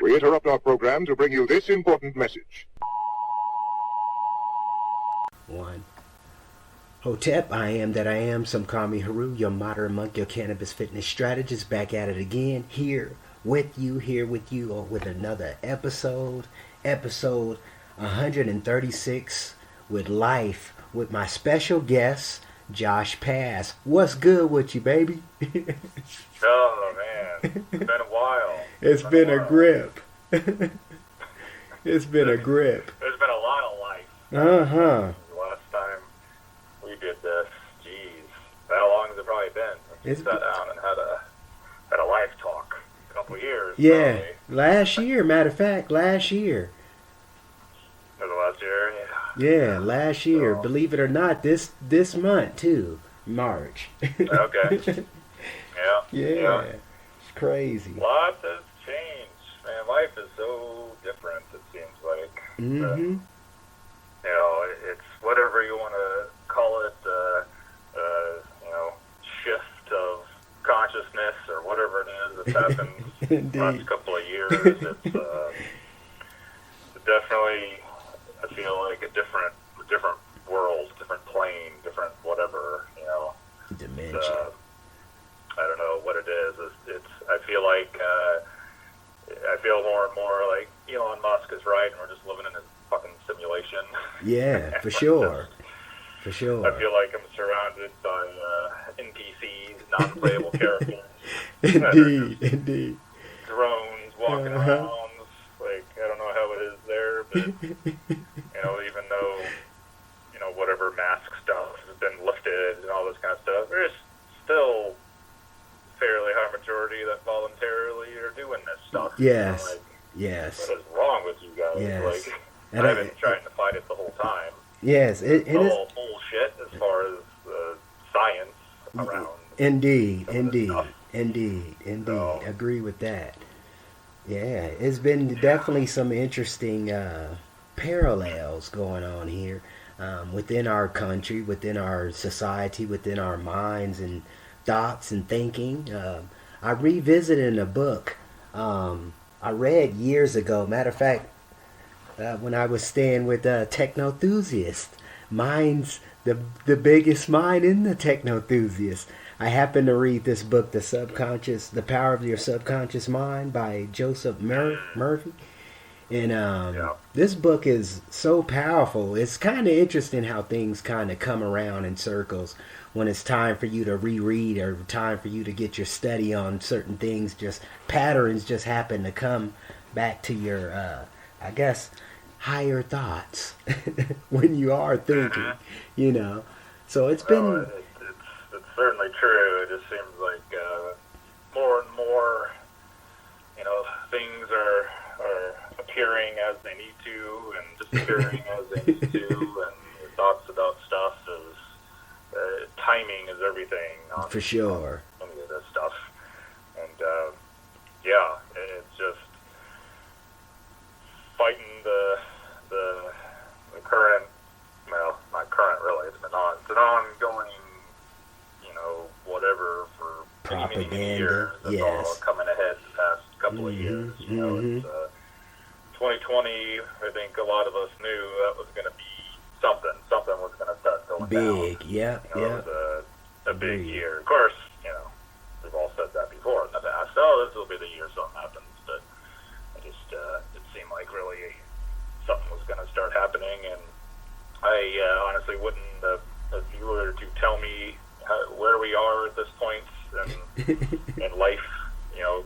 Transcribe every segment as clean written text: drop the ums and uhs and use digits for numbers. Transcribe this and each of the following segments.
We interrupt our program to bring you this important message. One. Hotep, I am that I am. Some call me Haru, your modern monk, your cannabis fitness strategist, back at it again, here with you, with another episode 136 with Life, with my special guest, Josh Pass. What's good with you, baby? Oh, man. It's been a while. It's been a grip. It's been a grip. There's been a lot of life. Uh-huh. The last time we did this, geez, how long has it probably been since we sat down and had a life talk? A couple years. Yeah, probably. last year, matter of fact, last year. Was it last year? Yeah, last year. Believe it or not, this month too, March. Okay. Yeah. It's crazy. Lots has changed. Man, life is so different, it seems like. Mm-hmm. It's whatever you want to call it, shift of consciousness or whatever it is that's happened the last couple of years. It's definitely, I feel like a different world, different plane, different whatever, Dimension. I don't know what it is. I feel like, I feel more and more like Elon Musk is right and we're just living in a fucking simulation. Yeah, for sure. For sure. I feel like I'm surrounded by NPCs, non-playable characters. Indeed. Drones walking around. Like, I don't know how it is there, but, even though, whatever mask stuff has been lifted and all this kind of stuff, there's still fairly high majority that voluntarily are doing this stuff. Yes. Yes. What is wrong with you guys? Yes. Like, And I've been trying to fight it the whole time. Yes, it is. All bullshit as far as science around. Indeed. Stuff. So. Agree with that. Yeah, it's been definitely some interesting parallels going on here within our country, within our society, within our minds and thoughts and thinking. I revisited a book I read years ago. Matter of fact, when I was staying with Techno-Enthusiast. Mine's the biggest mind in the Techno-Enthusiast. I happened to read this book, The Power of Your Subconscious Mind by Joseph Murphy. And this book is so powerful. It's kind of interesting how things kind of come around in circles when it's time for you to reread or time for you to get your study on certain things. Just patterns just happen to come back to your, I guess, higher thoughts when you are thinking, So it's been... It's certainly true. It just seems like more and more, things are appearing as they need to and disappearing as they need to, and your thoughts about stuff is timing is everything. For sure. Any of this stuff, and it's just fighting the current. Well, not current really. It's an ongoing. Whatever for many years. That's all coming ahead the past couple of years. It's 2020. I think a lot of us knew that was going to be something. Something was going to start going big. down. Yeah. It was a big year. Of course, we've all said that before in the past. Oh, this will be the year something happens. But it seemed like really something was going to start happening, and I honestly wouldn't. If you were to tell me where we are at this point in life,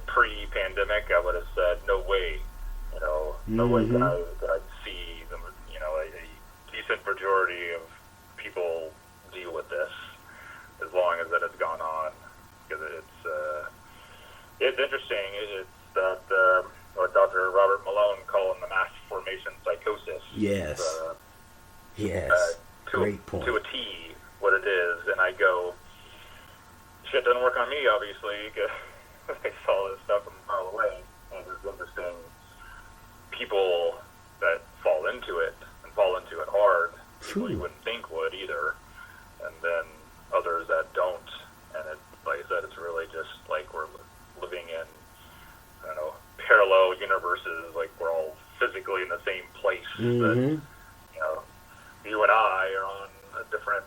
pre-pandemic, I would have said, no way, no way that I see a decent majority of people deal with this as long as that has gone on, because it's interesting. It's that what Dr. Robert Malone calling the mass formation psychosis. Yes. Great point. To a T, what it is, and I go, shit doesn't work on me, obviously, because I saw this stuff from a mile away, and it's interesting people that fall into it, and fall into it hard, people you wouldn't think would either, and then others that don't, and like I said, it's really just like we're living in, parallel universes physically in the same place. Mm-hmm. That, you know, you and I are on a different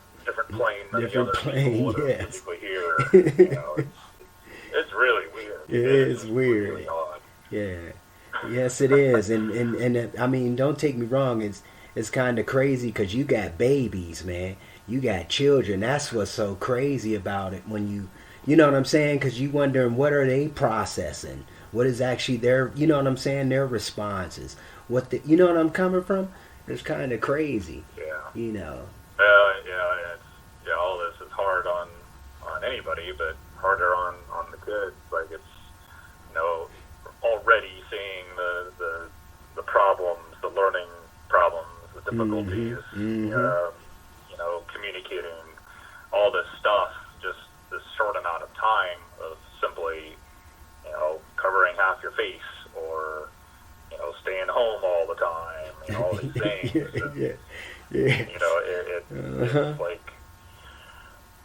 plane than Different the other plane, people that are yes. physically here. You know, it's really weird. It is weird. Really odd. Yeah. Yes, it is. And I mean, don't take me wrong. It's kind of crazy because you got babies, man. You got children. That's what's so crazy about it when you know what I'm saying? Because you wondering what are they processing? What is actually their, you know what I'm saying? Their responses. You know what I'm coming from? It's kind of crazy. Yeah. You know. Yeah. All this is hard on anybody, but harder on the kids. Like it's, you know, already seeing the problems, the learning problems, the difficulties. Mm-hmm. You know, communicating all this stuff, just this short amount of time of simply, you know, covering half your face or, you know, staying home all the time, you know, all these things. Yeah. You know, it's like,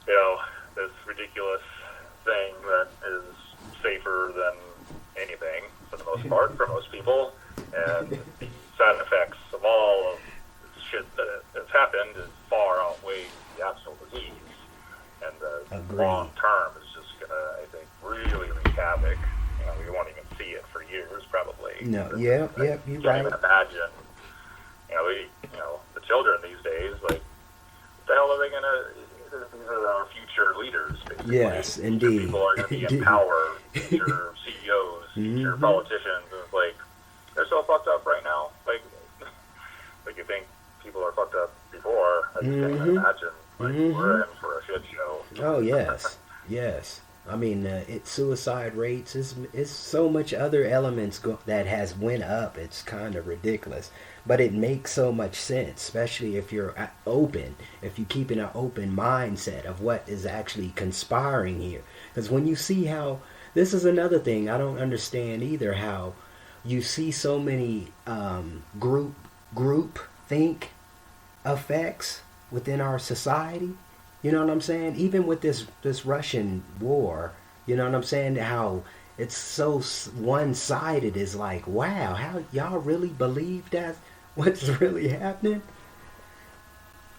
you know, this ridiculous thing that is safer than anything for the most part for most people, and the side effects of all of the shit that has happened is far outweighs the actual disease, and the long term is just gonna, I think, really wreak havoc. You know, we won't even see it for years probably. No, you're right. Can't even imagine. You know, the children these days, like, what the hell are they gonna? These are our future leaders, basically. Yes, indeed. People are going to be in power, future CEOs, future politicians, and it's like, they're so fucked up right now. Like you think people are fucked up before, I just can't even imagine. Like, we're in for a shit show. Oh, yes. Yes. I mean, suicide rates is so much other elements that has went up. It's kind of ridiculous, but it makes so much sense, especially if you're open, if you keep in an open mindset of what is actually conspiring here. Because when you see how, this is another thing I don't understand either, how you see so many group think effects within our society. You know what I'm saying? Even with this Russian war, you know what I'm saying? How it's so one-sided is like, wow, how y'all really believe that what's really happening?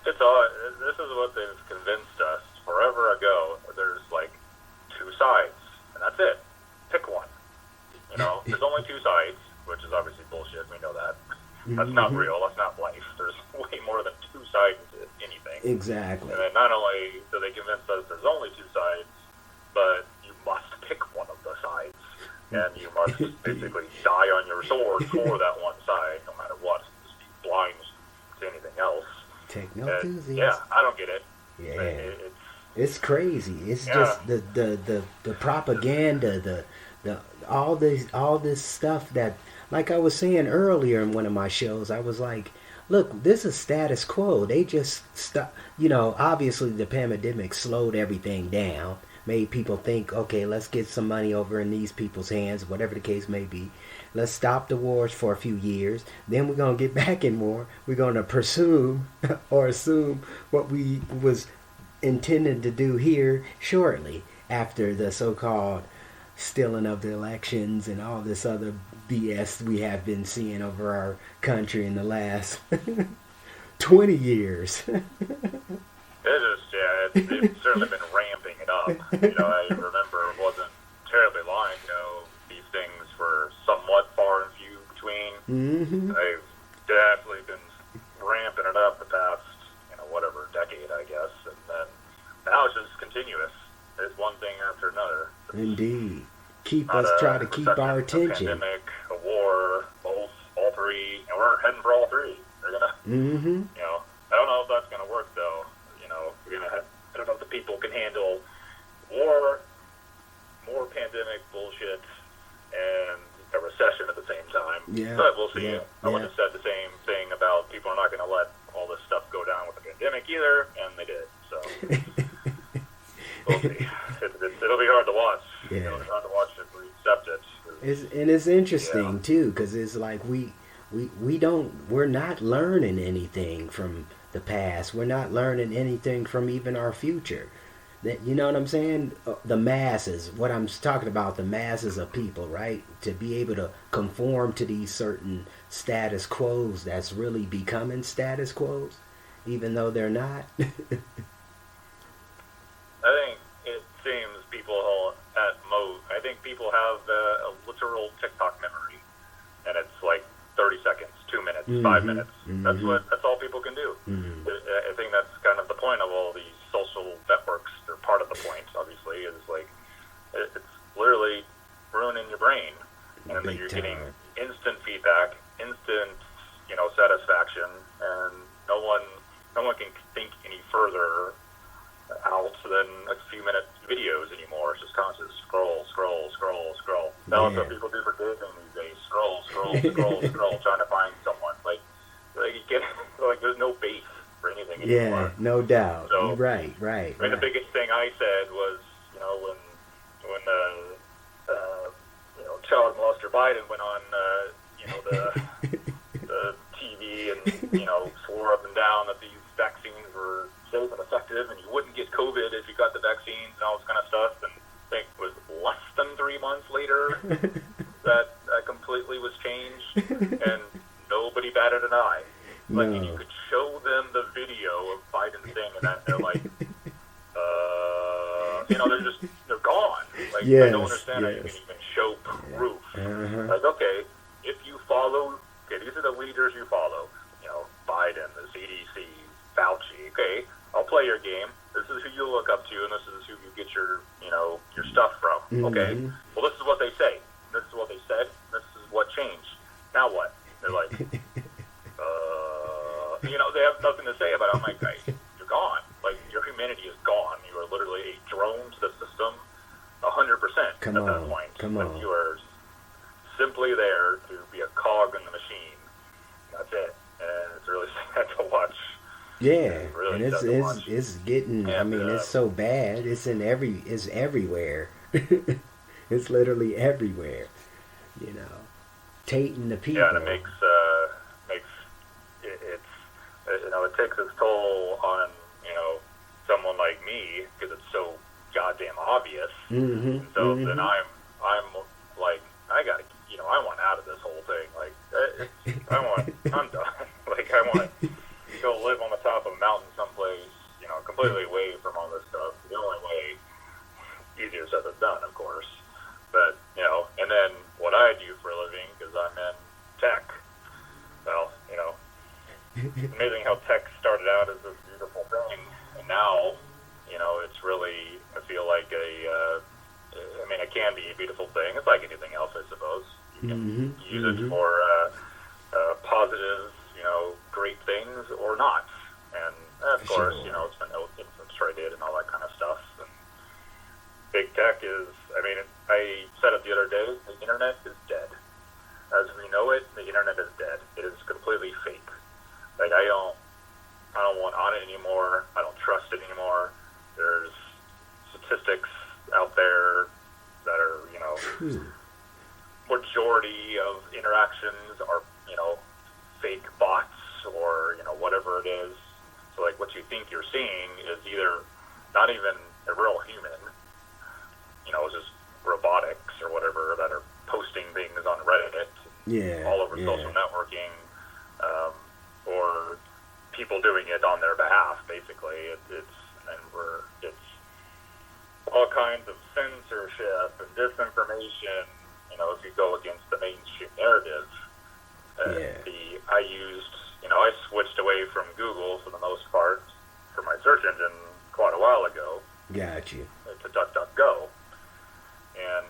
It's all. This is what they've convinced us forever ago. There's like two sides, and that's it. Pick one. You know, there's only two sides, which is obviously bullshit. We know that. That's not real. That's not life. There's way more than two sides to anything. Exactly. And then not only do they convince us there's only two sides, but you must pick one of the sides. And you must basically die on your sword for that one side, no matter what. Just be blind to anything else. Take no enthusiasm. Yeah, I don't get it. Yeah. It's crazy. It's just the propaganda, the all this stuff that, like I was saying earlier in one of my shows, I was like, look, this is status quo. They just you know, obviously the pandemic slowed everything down, made people think, okay, let's get some money over in these people's hands, whatever the case may be. Let's stop the wars for a few years. Then we're going to get back in war. We're going to presume or assume what we was intended to do here shortly after the so-called stealing of the elections and all this other BS we have been seeing over our country in the last 20 years. It's certainly been ramping it up. You know, I remember it wasn't terribly long ago. These things were somewhat far and few between. Mm-hmm. They've definitely been ramping it up the past, you know, whatever, decade, I guess. And then now it's just continuous. It's one thing after another. Indeed. Try to keep our attention. A pandemic, a war, both, all three, and we're heading for all three. They're gonna, Mm-hmm. you know, I don't know if that's gonna work though. You know, I don't know if the people can handle war, more pandemic bullshit, and a recession at the same time. Yeah. But we'll see. Yeah. I would have said the same thing about people are not going to let all this stuff go down with the pandemic either, and they did. So we'll see. It'll be hard to watch. Yeah. It'll be hard to watch if we accept it. It's interesting too, because it's like we're not learning anything from the past. We're not learning anything from even our future. That, you know what I'm saying? The masses. What I'm talking about, the masses of people, right? To be able to conform to these certain status quos that's really becoming status quos, even though they're not. I think it seems people at most. I think people have a literal TikTok memory, and it's like 30 seconds, 2 minutes, 5 minutes. That's all people can do. I think that's kind of the point of all these social networks. They're part of the point, obviously, is like it's literally ruining your brain, and then you're getting instant feedback, instant, satisfaction, and no one can think any further out than a few minute videos anymore. It's just constant scroll. That's what people do for dating these days. Scroll, trying to find someone. Like you get there's no base for anything anymore. Yeah, no doubt. So, right. I mean, the biggest thing I said was, when child molester Biden went on, the TV and swore up and down that these vaccines were safe and effective, and you wouldn't get COVID if you got the vaccines and all this kind of stuff. And I think it was less than 3 months later that completely was changed, and nobody batted an eye. Like, and you could show them the video of Biden saying that, they're like, they're gone. Like, I don't understand how you can even show proof. Like, okay, if you follow, these are the leaders you follow. Biden, the CDC, Fauci. Okay, I'll play your game. This is who you look up to, and this is who you get your stuff from. Okay, well, this is what they say. This is what they said. This is what changed. Now what? They're like, they have nothing to say about it. I'm like, guys, you're gone. Like, your humanity is gone. You are literally a drone to the system, 100% at that point. Come on. You are simply there to be a cog in the machine. That's it. And it's really sad to watch. Yeah, it's really and it's getting. I mean, it's so bad. It's everywhere. It's literally everywhere. Tainting the people. Yeah, and it makes it takes its toll on someone like me, because it's so goddamn obvious. So then I'm like, I gotta, I want out of this whole thing. Like, I'm done. Like, I want to go live on the top of a mountain someplace, completely away from all this stuff. The only way, easier said than done, of course. But, and then what I do for a living, because I'm in tech. Well, it's amazing how tech started out as this beautiful thing, and now, it's really, I feel like it can be a beautiful thing. It's like anything else, I suppose. You can use it for positive, great things, or not. And of course, it's been infiltrated and all that kind of stuff. And big tech is, I said it the other day, the internet is dead. As we know it, the internet is dead. It is completely fake. Like, I don't want on it anymore. I don't trust it anymore. There's statistics out there that are, majority of interactions are, fake bots or, whatever it is. So, like, what you think you're seeing is either not even a real human, just robotics or whatever that are posting things on Reddit, all over social networking, or people doing it on their behalf. Basically, it's all kinds of censorship and disinformation. If you go against the mainstream narrative, I switched away from Google for the most part for my search engine quite a while ago. Got you. To DuckDuckGo. And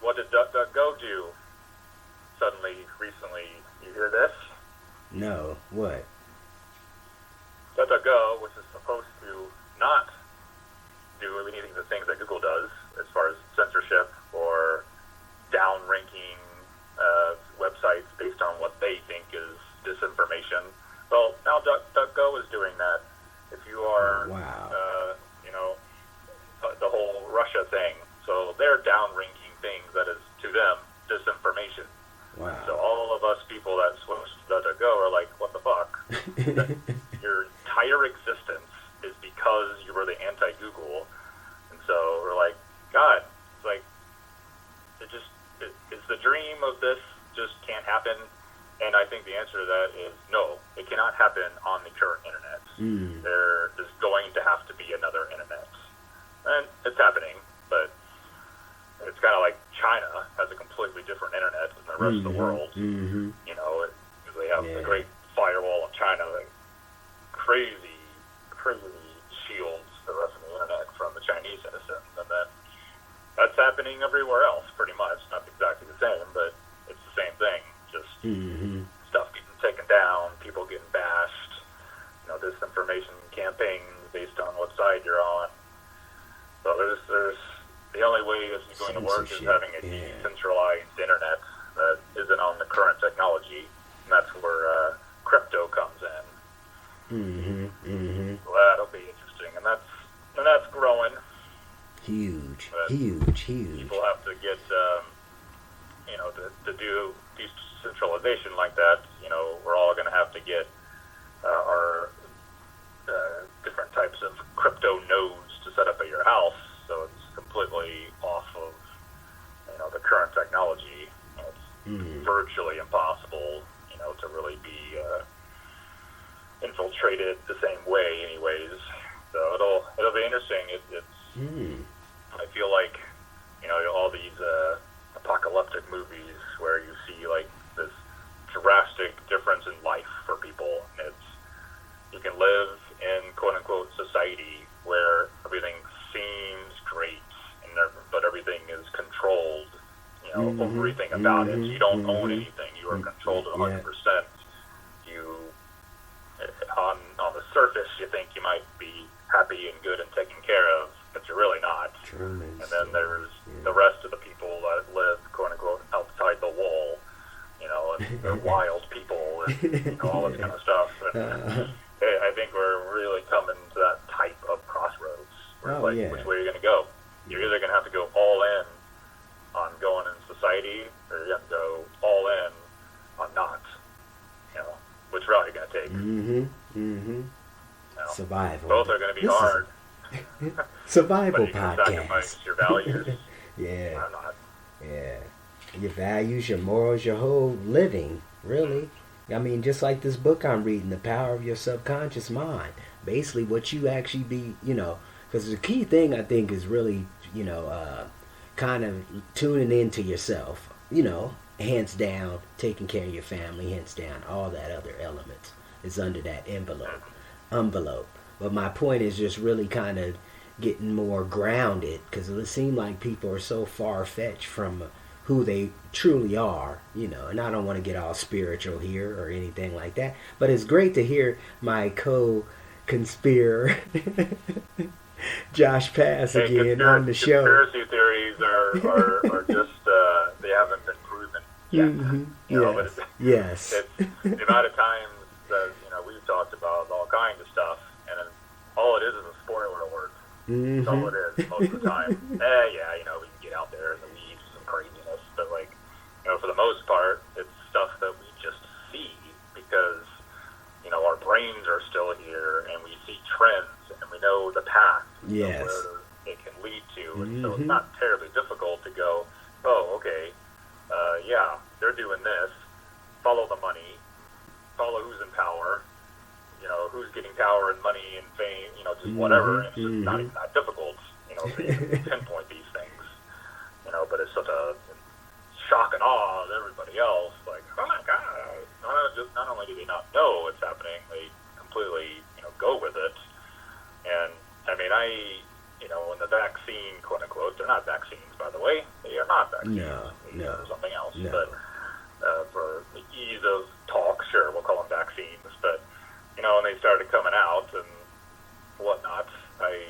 what did DuckDuckGo do suddenly, recently? You hear this? No. What? DuckDuckGo, which is supposed to not do anything of the things that Google does as far as censorship or down-ranking websites based on what they think is disinformation. Well, now DuckDuckGo is doing that. If you are, the whole Russia thing, so they're down-ranking things that is, to them, disinformation. Wow. So all of us people that switched to DuckDuckGo are like, what the fuck? Your entire existence is because you were the anti-Google, happen? And I think the answer to that is no. It cannot happen on the current internet. There is going to have to be another internet. And it's happening, but it's kind of like China has a completely different internet than the rest of the world. You know, they have a great firewall in China that crazy shields the rest of the internet from the Chinese citizens. And then that's happening everywhere else, pretty much. Not exactly the same, but it's the same thing. Just stuff getting taken down, people getting bashed, you know, disinformation campaigns based on what side you're on. So there's the only way this is going to work is having a decentralized internet that isn't on the current technology, and that's where crypto comes in. So that'll be interesting, and that's growing. Huge. People have to get, you know, to do decentralization like that. You know, we're all going to have to get our different types of crypto nodes to set up at your house, so it's completely off of, you know, the current technology. It's virtually impossible, you know, to really be infiltrated the same way, anyways. So it'll be interesting. I feel like, you know, all these apocalyptic movies where you see like this drastic difference in life for people. You can live in quote unquote society where everything seems great, but everything is controlled. You know, everything about it. You don't own anything. You are controlled 100%. You, on the surface, you think you might be happy and good and taken care of, but you're really not. And then there's the rest of the people that live, quote unquote, outside the wall. You know, and they're wild people and, you know, all this kind of stuff. And I think we're really coming to that type of crossroads. Which way are you going to go? You're either going to have to go all in on going in society, or you're going to go all in on not. You know, which route you're going to take. You know, Survival. Both are going to be hard. Survival but you can podcast. sacrifice your values. Yeah. Or not. Yeah. Your values, your morals, your whole living, really. I mean, just like this book I'm reading, The Power of Your Subconscious Mind. Basically what you actually be, you know, because the key thing I think is really, you know, kind of tuning into yourself, you know, hands down, taking care of your family, hands down, all that other elements is under that envelope. But my point is just really kind of getting more grounded, because it seems like people are so far-fetched from who they truly are, you know, and I don't want to get all spiritual here or anything like that, but it's great to hear my co-conspirator Josh Pass again on the show. Conspiracy theories are just, they haven't been proven yet. You know, but it's the amount of times that, you know, we've talked about all kinds of stuff, and all it is a spoiler alert. That's all it is most of the time. Yeah, you know, we can get out there in the weeds and craziness, but like, you know, for the most part, it's stuff that we just see because, you know, our brains are still here and we see trends and we know the path where it can lead to. And so it's not terribly difficult to go, oh, okay, yeah, they're doing this. Follow the money. Follow who's in power. You know, who's getting power and money and fame, you know, just whatever. And it's just not even that difficult, you know, to pinpoint these things. You know, but it's such a shock and awe of everybody else. Like, oh my God. Not only do they not know what's happening, they completely, you know, go with it. And, I mean, you know, when the vaccine, quote unquote, they're not vaccines, by the way. They are not vaccines. No. Or something else. But for the ease of talk, sure, we'll call them vaccines. But, you know, when they started coming out and whatnot, I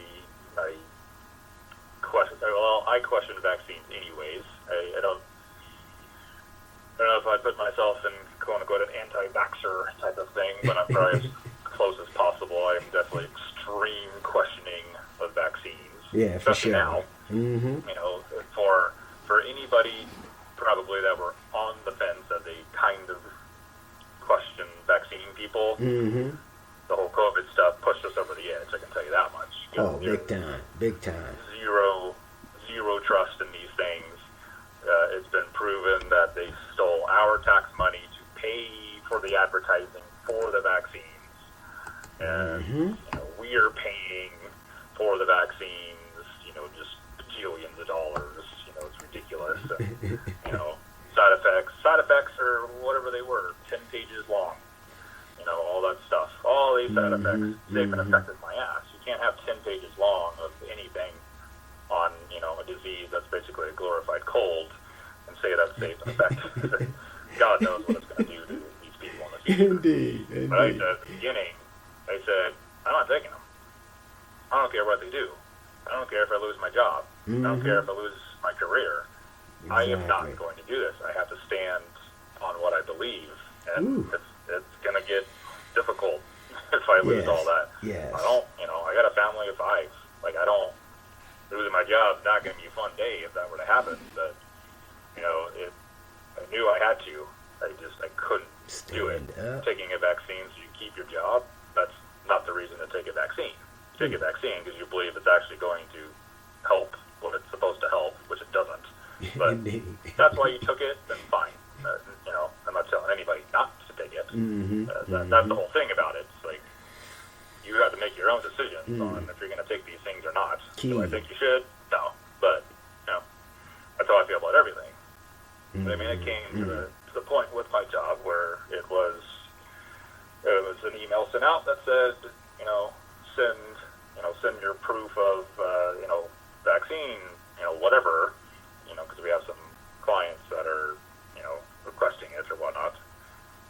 question vaccines anyways. I don't know if I'd put myself in, quote unquote, an anti-vaxxer type of thing, but I'm probably as close as possible. I'm definitely extreme questioning of vaccines. Yeah, for especially sure. Now. You know, for anybody probably that were on the fence as they kind of question vaccine people, the whole COVID stuff pushed us over the edge, I can tell you that much. Oh, big time. Zero trust in these things. It's been proven that they stole our tax money advertising for the vaccines, and we are paying for the vaccines, just bajillions of dollars. It's ridiculous. And, side effects are whatever they were, 10 pages long. All that stuff. All these side effects, they've been affected my ass. You can't have 10 pages long of anything on, a disease that's basically a glorified cold and say that's safe and effective. God knows what it's going to do to these people in the future. Indeed. But at the beginning, I said, I'm not taking them. I don't care what they do. I don't care if I lose my job. I don't care if I lose my career. Exactly. I am not going to do this. I have to stand on what I believe. And it's going to get difficult if I lose all that. Yes. I don't, I got a family of 5. Losing my job is not going to be a fun day if that were to happen. But, I knew I had to. I couldn't do it. Taking a vaccine so you keep your job, that's not the reason to take a vaccine. Take a vaccine because you believe it's actually going to help what it's supposed to help, which it doesn't. But that's why you took it, then fine. I'm not telling anybody not to take it. That's the whole thing about it. It's like you have to make your own decisions on if you're going to take these things or not. Do I think you should? No. But, that's how I feel about everything. But, it came to the point with my job where it was an email sent out that said, send your proof of, vaccine, whatever, because we have some clients that are, requesting it or whatnot.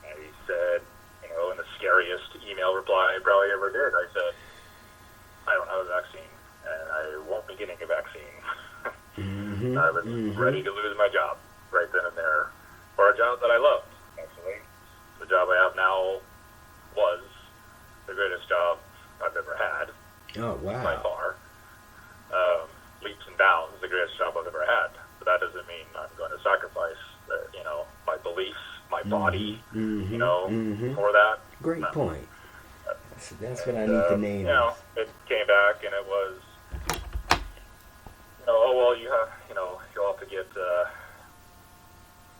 And he said, in the scariest email reply I probably ever did, I said, I don't have a vaccine, and I won't be getting a vaccine. I was ready to lose my job right then and there for a job that I loved, actually. The job I have now was the greatest job I've ever had. Oh, wow. By far. Leaps and bounds, the greatest job I've ever had. But that doesn't mean I'm going to sacrifice, my beliefs, my body, for that. Great point. That's what I need to name. It came back and it was, you'll have to get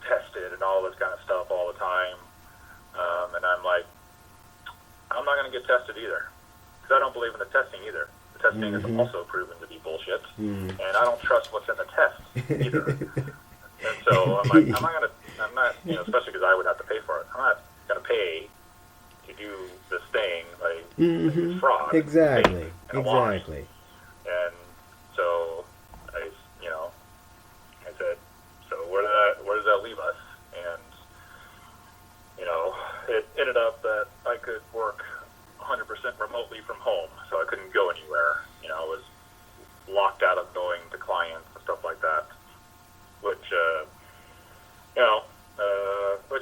tested and all this kind of stuff all the time. And I'm like, I'm not going to get tested either. Because I don't believe in the testing either. The testing is also proven to be bullshit. And I don't trust what's in the test either. And so I'm like, I'm not, especially because I would have to pay for it. I'm not going to pay to do this thing, like fraud. Exactly. And so I said, so where does that leave us? And, it ended up that I could work 100% remotely from home, so I couldn't go anywhere. I was locked out of going to clients and stuff like that, which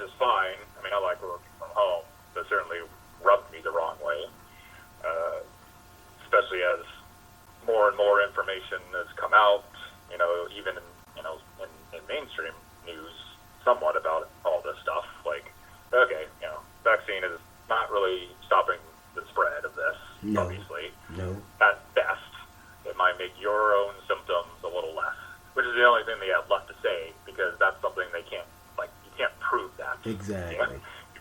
is fine. I like working from home, but certainly rubbed me the wrong way, especially as more and more information has come out, even in mainstream news, somewhat about all this stuff. Like, okay, vaccine is not really stopping the spread of this, obviously. No. At best, it might make your own symptoms a little less, which is the only thing they have left to say, because that's something they can't, you can't prove that. Exactly. You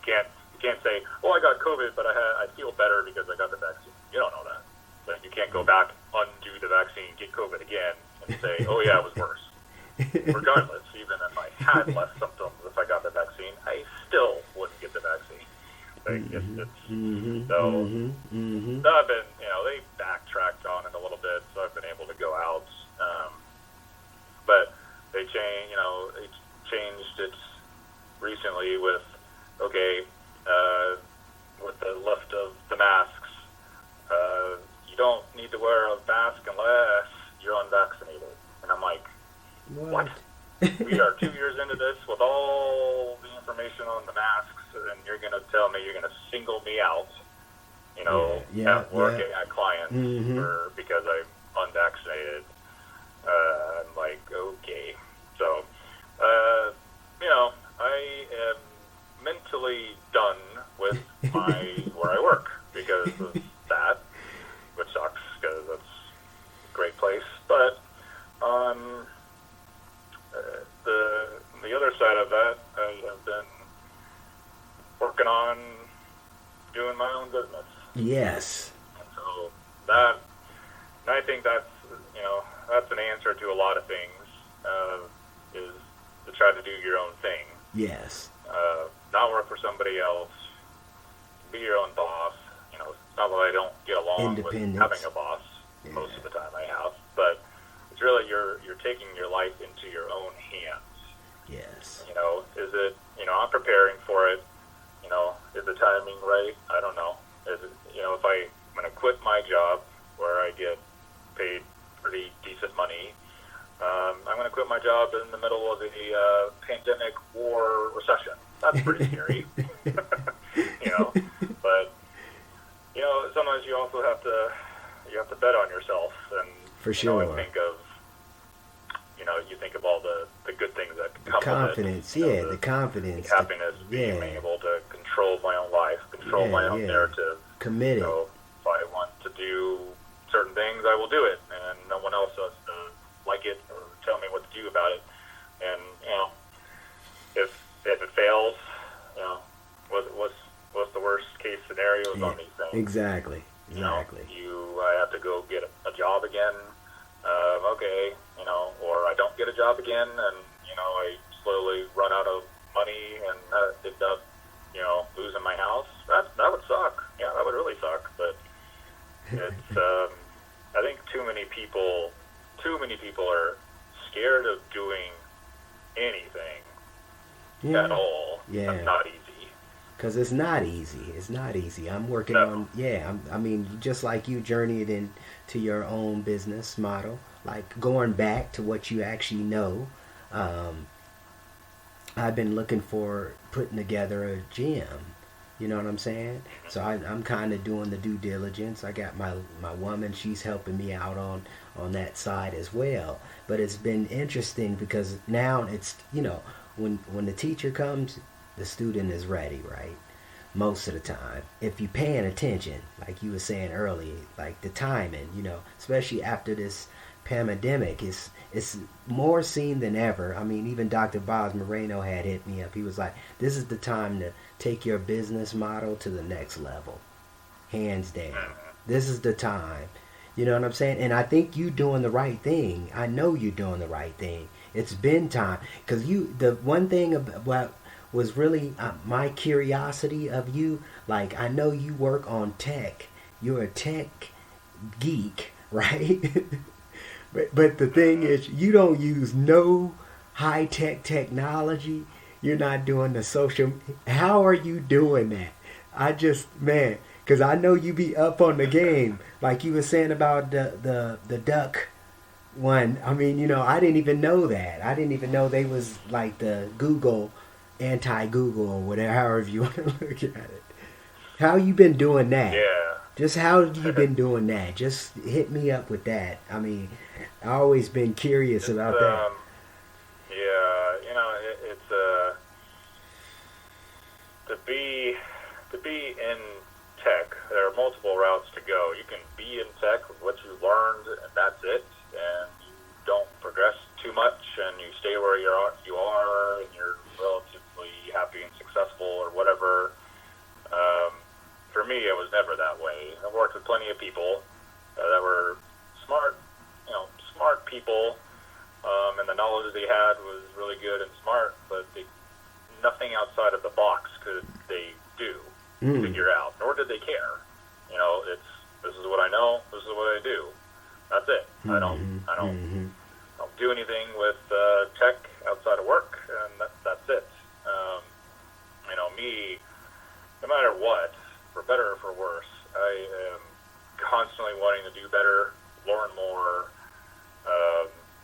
can't say, oh, I got COVID, but I feel better because I got the vaccine. You don't know that. But you can't go back, undo the vaccine, get COVID again, and say, oh, yeah, it was worse. Regardless, even if I had less symptoms if I got the vaccine, I still wouldn't get the vaccine. So I've been, they backtracked on it a little bit, so I've been able to go out. But they changed it recently with, with the lift of the masks, you don't need to wear a mask unless you're unvaccinated. And I'm like, what? We are 2 years into this with all the information on the masks, and you're going to tell me you're going to single me out, at work at clients because I'm unvaccinated. I'm like, okay. So, I am mentally done with where I work because of that, which sucks because that's a great place. But the other side of that, I have been working on doing my own business. Yes. And so I think that's an answer to a lot of things, is to try to do your own thing. Yes. Not work for somebody else, be your own boss. It's not that I don't get along with having a boss most of the time I have, but it's really you're taking your life into your own hands. Yes. Is it, I'm preparing for it. Is the timing right? I don't know. Is it, if I'm going to quit my job where I get paid pretty decent money, I'm going to quit my job in the middle of a pandemic, war, recession. That's pretty scary. But sometimes you also have to bet on yourself, and for sure. And think of you think of all the good things that come with it. Confidence, the confidence, the happiness, being able to control my own life, control my own narrative. Committed. If I want to do certain things, I will do it, and no one else has to like it or tell me what to do about it. And if it fails, what's the worst case scenarios on these things? Exactly. I have to go get a job again. Okay, or I don't get a job again, and I slowly run out of money and end up, losing my house. That would suck. Yeah, that would really suck. But it's I think too many people are scared of doing anything at all. Yeah. That's not easy. Because it's not easy. It's not easy. I'm working on, I mean, just like you journeyed into your own business model, like going back to what you actually know. I've been looking for putting together a gym. You know what I'm saying? So I'm kind of doing the due diligence. I got my woman, she's helping me out on that side as well. But it's been interesting because now it's, when the teacher comes, the student is ready, right? Most of the time. If you're paying attention, like you were saying earlier, like the timing, especially after this pandemic, it's more seen than ever. I mean, even Dr. Boz Moreno had hit me up. He was like, this is the time to take your business model to the next level. Hands down. This is the time. You know what I'm saying? And I think you doing the right thing. I know you're doing the right thing. It's been time. Because the one thing about was really my curiosity of you. Like, I know you work on tech. You're a tech geek, right? but the thing is, you don't use no high-tech technology. You're not doing the social. How are you doing that? Because I know you be up on the game. Like you were saying about the duck one. I mean, I didn't even know that. I didn't even know they was like the Google, anti-Google or whatever, however you want to look at it. How you been doing that? Yeah. Just how have you been doing that? Just hit me up with that. I mean, I always been curious about that. Yeah, it's to be in tech. There are multiple routes to go. You can be in tech with what you learned, and that's it, and you don't progress too much, and you stay where you are, and you're relatively happy and successful or whatever. For me, it was never that way. I worked with plenty of people that were smart people, and the knowledge they had was really good and smart, but nothing outside of the box could they figure out, nor did they care. This is what I know, this is what I do. That's it. I don't do anything with tech outside of work, and that's it. Me, no matter what, for better or for worse, I am constantly wanting to do better, learn more,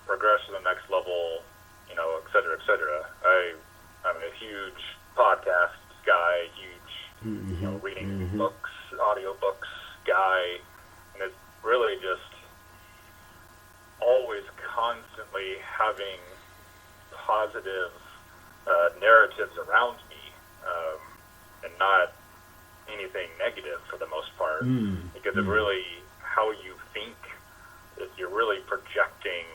progress to the next level, et cetera, et cetera. I'm a huge podcast guy, huge, reading books, audiobooks guy, and it's really just always constantly having positive narratives around me, and not anything negative for the most part, because of really how you think. You're really projecting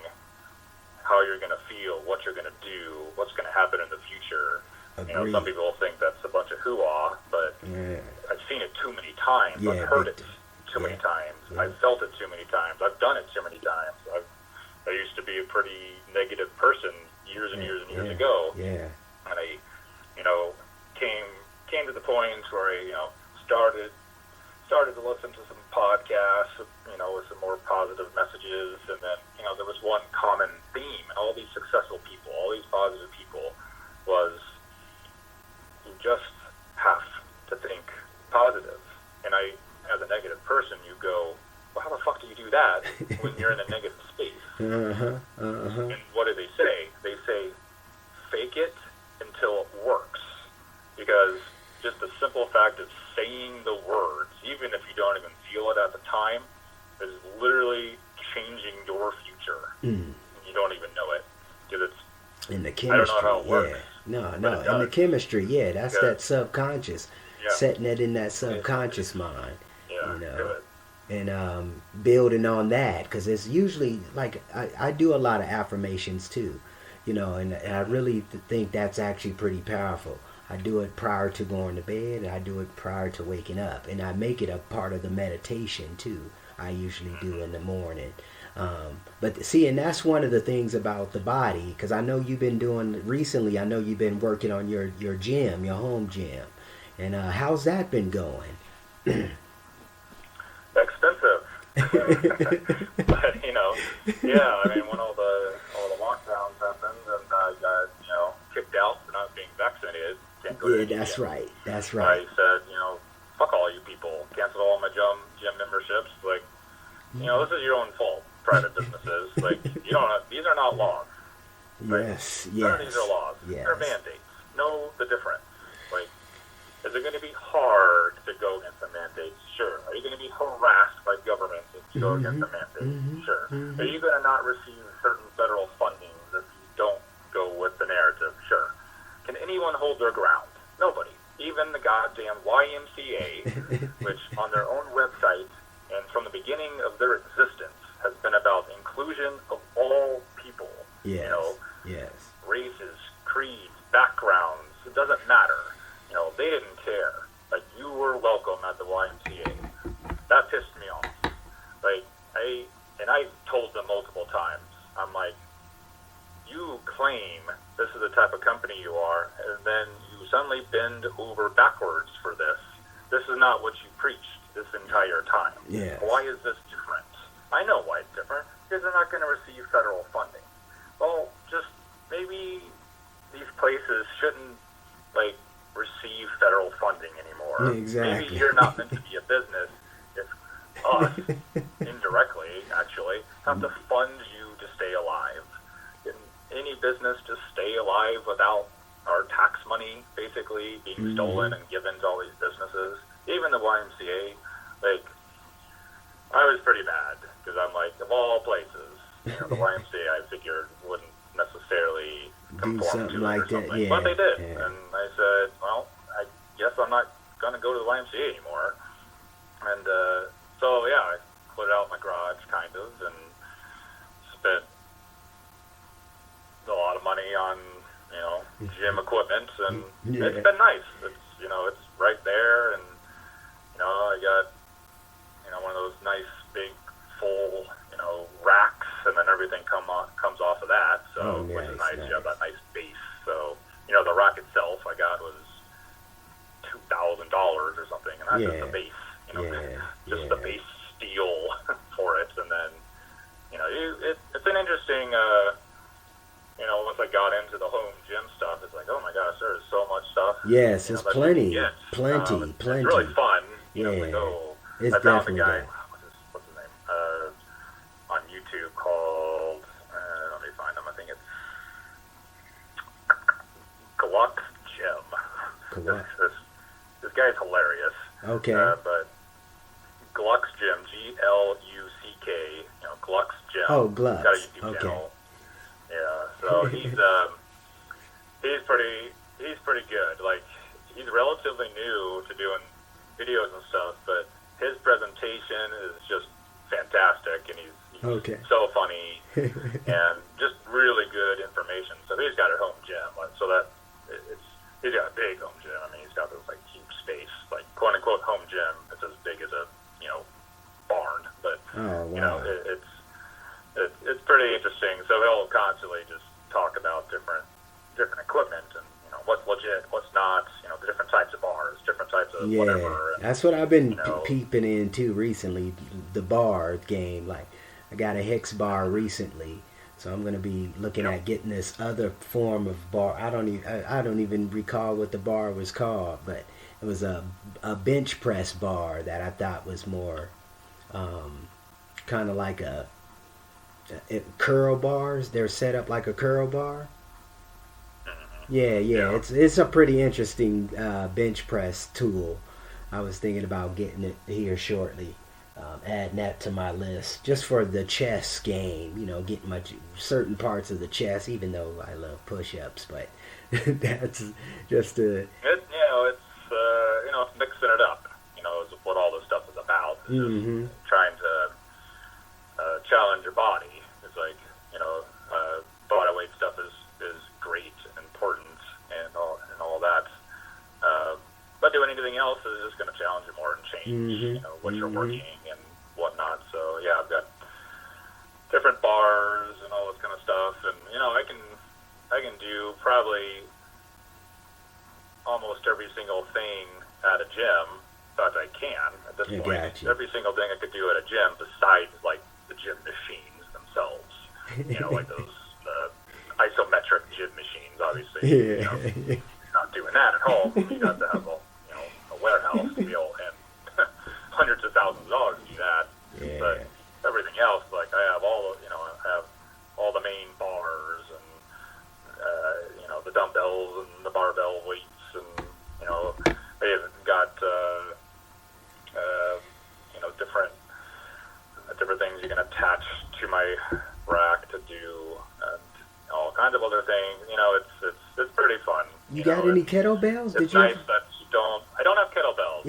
how you're going to feel, what you're going to do, what's going to happen in the future. You know, Agreed. some people think that's a bunch of hoo-ah, but Yeah. I've seen it too many times. Yeah, I've heard big it too many times. Yeah. I've felt it too many times. I've done it too many times. I used to be a pretty negative person years and years and years ago, Yeah. and I, you know, came to the point where I, you know, started to listen to some podcasts, you know, with some more positive messages, and then, you know, there was one common theme in all these successful people, all these positive people, was you just have to think positive. And I, as a negative person, you go, well, how the fuck do you do that when you're in a negative space? And what do they say? They say, fake it until it works. Because just the simple fact of saying the words, even if you don't even feel it at the time, is literally changing your future. You don't even know it. Because it's, in the chemistry, I don't know how it works. No, but no, it in the does. chemistry, yeah, that's Good. that subconscious, Yeah. setting it in that subconscious mind, Yeah, you know, good. and building on that, because it's usually, like, I do a lot of affirmations too, you know, and I really think that's actually pretty powerful. I do it prior to going to bed, and I do it prior to waking up, and I make it a part of the meditation too. I usually do in the morning. But see, and that's one of the things about the body, because I know you've been doing recently. I know you've been working on your gym, your home gym, and how's that been going? Expensive. But, you know, yeah, I mean, when all the lockdowns happened and I got, you know, kicked out for not being vaccinated, can't go to Yeah, the that's gym. right. That's right. I said, you know, fuck all you people. Cancel all my gym memberships. Like, you know, this is your own fault, private businesses. Like, you don't, these are not laws. Right? Yes, None of yes, these are laws. yes. They're mandates. Know the difference. Like, is it going to be hard to go against the mandates? Sure. Are you going to be harassed by governments if you go against the mandates? Sure. Are you going to not receive certain federal funding if you don't go with the narrative? Sure. Can anyone hold their ground? Nobody. Even the goddamn YMCA, which on their own website and from the beginning of their existence has been about inclusion of all people. Yes, You know, yes. races, creeds, backgrounds, it doesn't matter. You know, they didn't care. Like, you were welcome at the YMCA. That pissed me off. Like, I told them multiple times, I'm like, you claim this is the type of company you are, and then you suddenly bend over backwards for this. This is not what you preached this entire time. Yes. Why is this different? I know why it's different, because they're not going to receive federal funding. Well, just maybe these places shouldn't, like, receive federal funding anymore. Exactly. Maybe you're not meant to be a business if us, indirectly, actually, have to fund you to stay alive. Can any business just stay alive without our tax money basically being stolen and given to all these businesses? Even the YMCA, like, I was pretty mad because I'm like, of all places, you know, the YMCA I figured wouldn't necessarily conform something to it like or that, something. yeah, But they did. yeah. And I said, well, I guess I'm not going to go to the YMCA anymore. And so, yeah, I cleared out my garage, kind of, and spent a lot of money on, you know, gym equipment. And Yeah. it's been nice. It's, you know, it's right there. And, you know, I got, you know, one of those nice, big, full, you know, racks, and then everything comes off of that. So, which is nice. You have that nice base. So, you know, the rack itself I got was $2,000 or something, and that's just the base. You know, just the base steel for it, and then, you know, it's an interesting. You know, once I got into the home gym stuff, it's like, oh my gosh, there's so much stuff. Yes, you know, it's that plenty, you can get. plenty. It's really fun. You know, Yeah. to go. It's I found a definitely guy. that. What's his name? On YouTube called. Let me find him. I think it's Gluck's Gym. Gluck. This guy's hilarious. Okay. But Gluck's Gym, Gluck, you know, Gluck's Gym. Oh, Gluck's. He's got a YouTube Okay. channel. Yeah, so he's pretty good. Like, he's relatively new to doing videos and stuff, but his presentation is just fantastic, and he's Okay. so funny and just really good information. So he's got a home gym, so that he's got interesting. So he'll constantly just talk about different equipment and what's legit, what's not. The different types of bars, different types of whatever. And, that's what I've been peeping into recently. The bar game, like I got a Hex bar recently, so I'm gonna be looking at getting this other form of bar. I don't even recall what the bar was called, but it was a bench press bar that I thought was more kind of like curl bars. They're set up like a curl bar. Yeah. It's a pretty interesting bench press tool. I was thinking about getting it here shortly, adding that to my list just for the chess game. Getting certain parts of the chess, even though I love push-ups, but that's just a. It's mixing it up. Is what all this stuff is about. It's just trying to challenge your body. It's like body weight stuff is great and important and all that. But doing anything else is just going to challenge you more and change what you're working and whatnot. So yeah, I've got different bars and all this kind of stuff, and I can do probably almost every single thing at a gym. In fact, I can at this point. Gotcha. Every single thing I could do at a gym besides like the gym machines themselves. Like those isometric gym machines, obviously. Not doing that at home. You have to have a warehouse to be able and hundreds of thousands of dollars to do that. Yeah. But everything else, like I have all the main bars and the dumbbells and the barbell weights and I even got different things you can attach to my rack to do and all kinds of other things. It's pretty fun. You got any kettlebells? It's nice that you don't. I don't have kettlebells.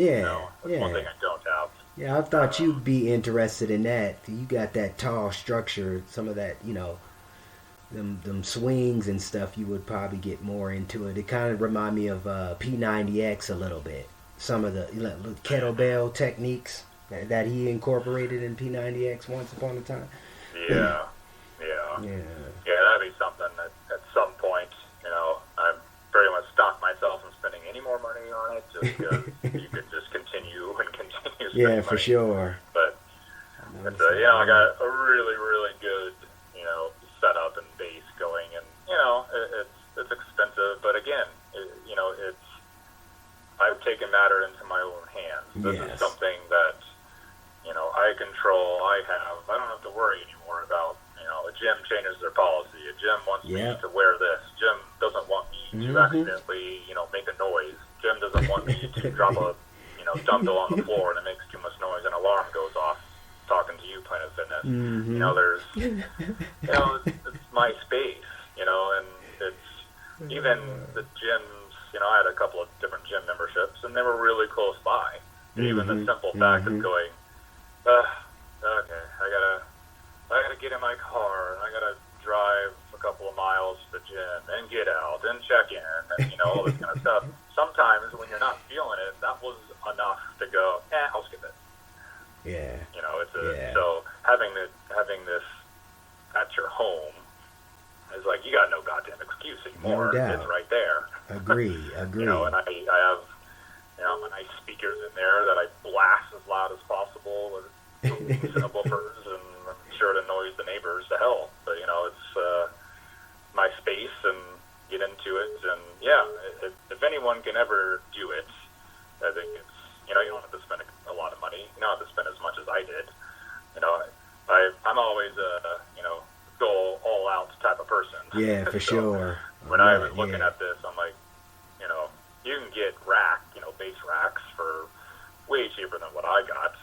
That's one thing I don't have. Yeah, I thought you'd be interested in that. You got that tall structure, some of that, them swings and stuff. You would probably get more into it. It kind of remind me of P90X a little bit. Some of the kettlebell techniques that he incorporated in P90X once upon a time. Yeah, that'd be something that at some point, I'm very much stop myself from spending any more money on it just because you could just continue and continue spending money. For sure. But it's I got a really, really good, setup and base going, and it's expensive, but again, I've taken matter into my own hands. This is something that I control. I don't have to worry anymore about a gym changes their policy. A gym wants me to wear this. Gym doesn't want me to accidentally make a noise. Gym doesn't want me to drop a dumbbell on the floor and it makes too much noise and alarm goes off. Talking to you, Planet Fitness. There's it's my space, and it's even the gyms. I had a couple of different gym memberships, and they were really close by. Even the simple fact of going, okay, I gotta get in my car and I gotta drive a couple of miles to the gym and get out and check in and all this kind of stuff. Sometimes when you're not feeling it, that was enough to go, I'll skip it. Yeah. So having this at your home is like you got no goddamn excuse anymore. No doubt. It's right there. Agree. And I have my nice speakers in there that I blast as loud as possible with subwoofers, and I'm sure it annoys the neighbors to hell. But it's my space and get into it. And if anyone can ever do it, I think it's you don't have to spend a lot of money. You don't have to spend as much as I did. I'm always a go all out type of person. Yeah, for so sure. When I was looking at this, I'm like, you can get base racks for way cheaper than what I got.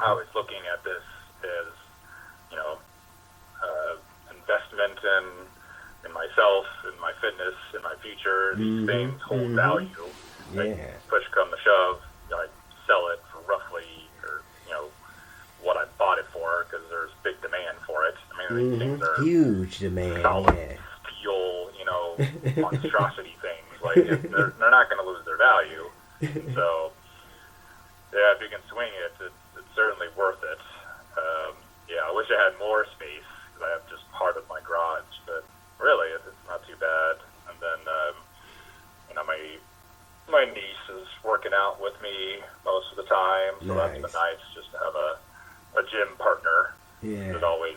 I was looking at this as, investment in myself, in my fitness, in my future. These things hold value. Like, push come to shove, I sell it for roughly, or what I bought it for, because there's big demand for it. I mean, these things are huge demand. Solid steel, monstrosity things. Like they're not going to lose their value. So, if you can swing it, it's certainly worth it. I wish I had more space because I have just part of my garage, but really it's not too bad. And then my niece is working out with me most of the time, so that's been nice just to have a gym partner. Yeah. It always,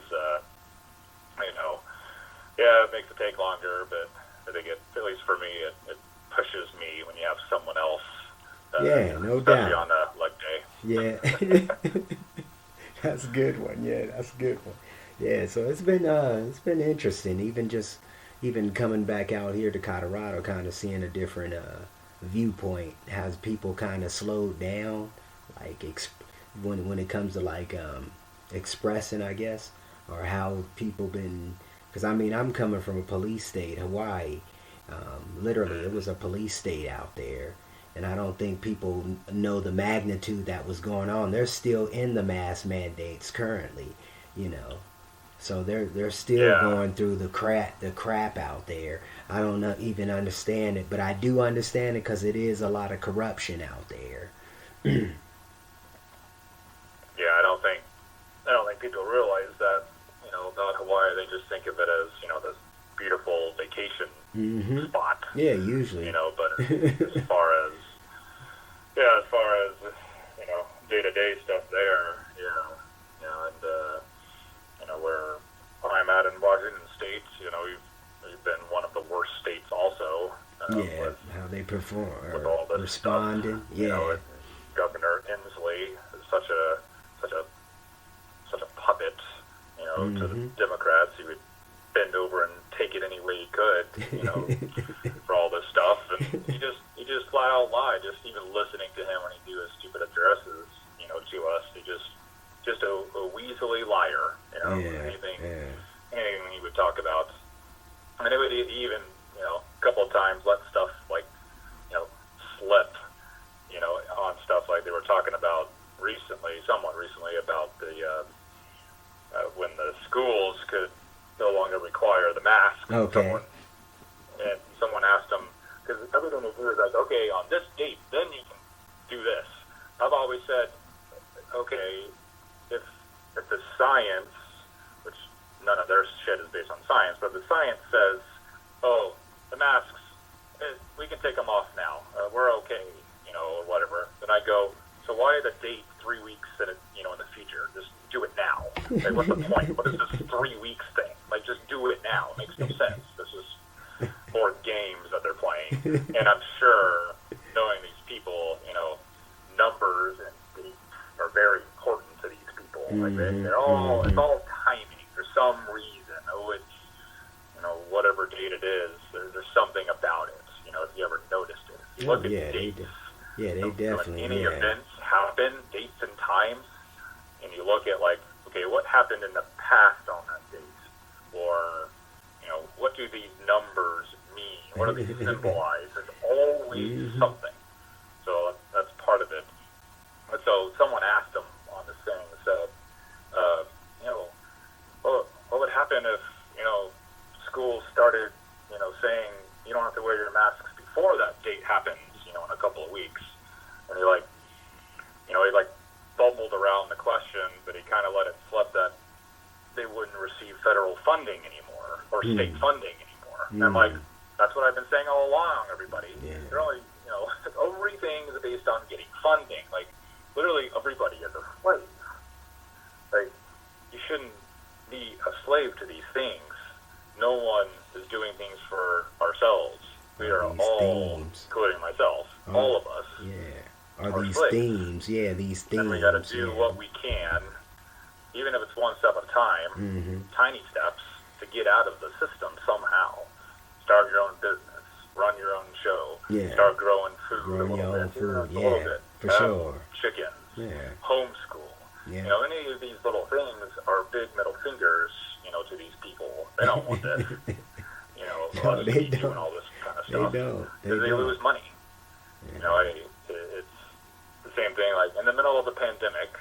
it makes it take longer, but I think at least for me, it pushes me when you have someone else. No especially doubt. on a leg day. Yeah. That's a good one. Yeah, that's a good one. Yeah, so it's been interesting, even coming back out here to Colorado, kind of seeing a different viewpoint. Has people kind of slowed down, like when it comes to like expressing, I guess, or how people been. Because I mean, I'm coming from a police state, Hawaii. Literally, it was a police state out there, and I don't think people know the magnitude that was going on. They're still in the mask mandates currently, So they're still going through the crap out there. I don't even understand it, but I do understand it because it is a lot of corruption out there. I don't think people realize that, about Hawaii. They just think of it as, this beautiful vacation spot. Yeah, usually. But as far as day-to-day stuff there, and where I'm at in Washington State, we've been one of the worst states also. With how they perform, with all this responding. Stuff. Governor Inslee is such a puppet, to the Democrats. He would bend over and take it any way he could, for all this stuff, and he just flat out lied. Just even listening to him when he do his stupid addresses, to us, he just a weaselly liar. Anything he would talk about, and it would even a couple of times let stuff like slip, on stuff like they were talking about somewhat recently about the when the schools could no longer require the mask. Okay. Someone asked them, because everything they do is like, okay, on this date, then you can do this. I've always said, okay, if the science, which none of their shit is based on science, but the science says, oh, the masks, we can take them off now. We're okay, or whatever. Then I go, so why the date 3 weeks in the future? Just do it now. Like, what's the point? What is this 3 weeks thing? Like, just do it now. It makes no sense. This is board games that they're playing. And I'm sure, knowing these people, numbers and dates are very important to these people. Like, they're all, it's all timing for some reason. Oh, it's, whatever date it is, there's something about it. If you ever noticed it. If you look at dates, they definitely. When any events happen, dates and times, and you look at like, okay, what happened in the past on that date, or what do these numbers mean? What do they symbolize? There's always something. So that's part of it. And so someone asked him on this thing, said, what would happen if schools started saying you don't have to wear your masks before that date happens, in a couple of weeks? And he bubbled around the question, but he kind of let it slip that they wouldn't receive federal funding anymore or state funding anymore. And I'm like, that's what I've been saying all along, everybody. They're only, everything is based on getting funding. Like, literally everybody is a slave. Like, you shouldn't be a slave to these things. No one is doing things for ourselves. We are all, including myself, all of us. Are these slaves. themes? Yeah, these themes. And we got to do what we can, even if it's one step at a time, tiny steps, to get out of the system somehow. Start your own business. Run your own show. Start growing food a little bit. For sure. Chickens. Homeschool. Any of these little things are big middle fingers, to these people. They don't want this. No, they don't. Doing all this kind of stuff. They Because they lose money. It's the same thing. Like in the middle of the pandemic,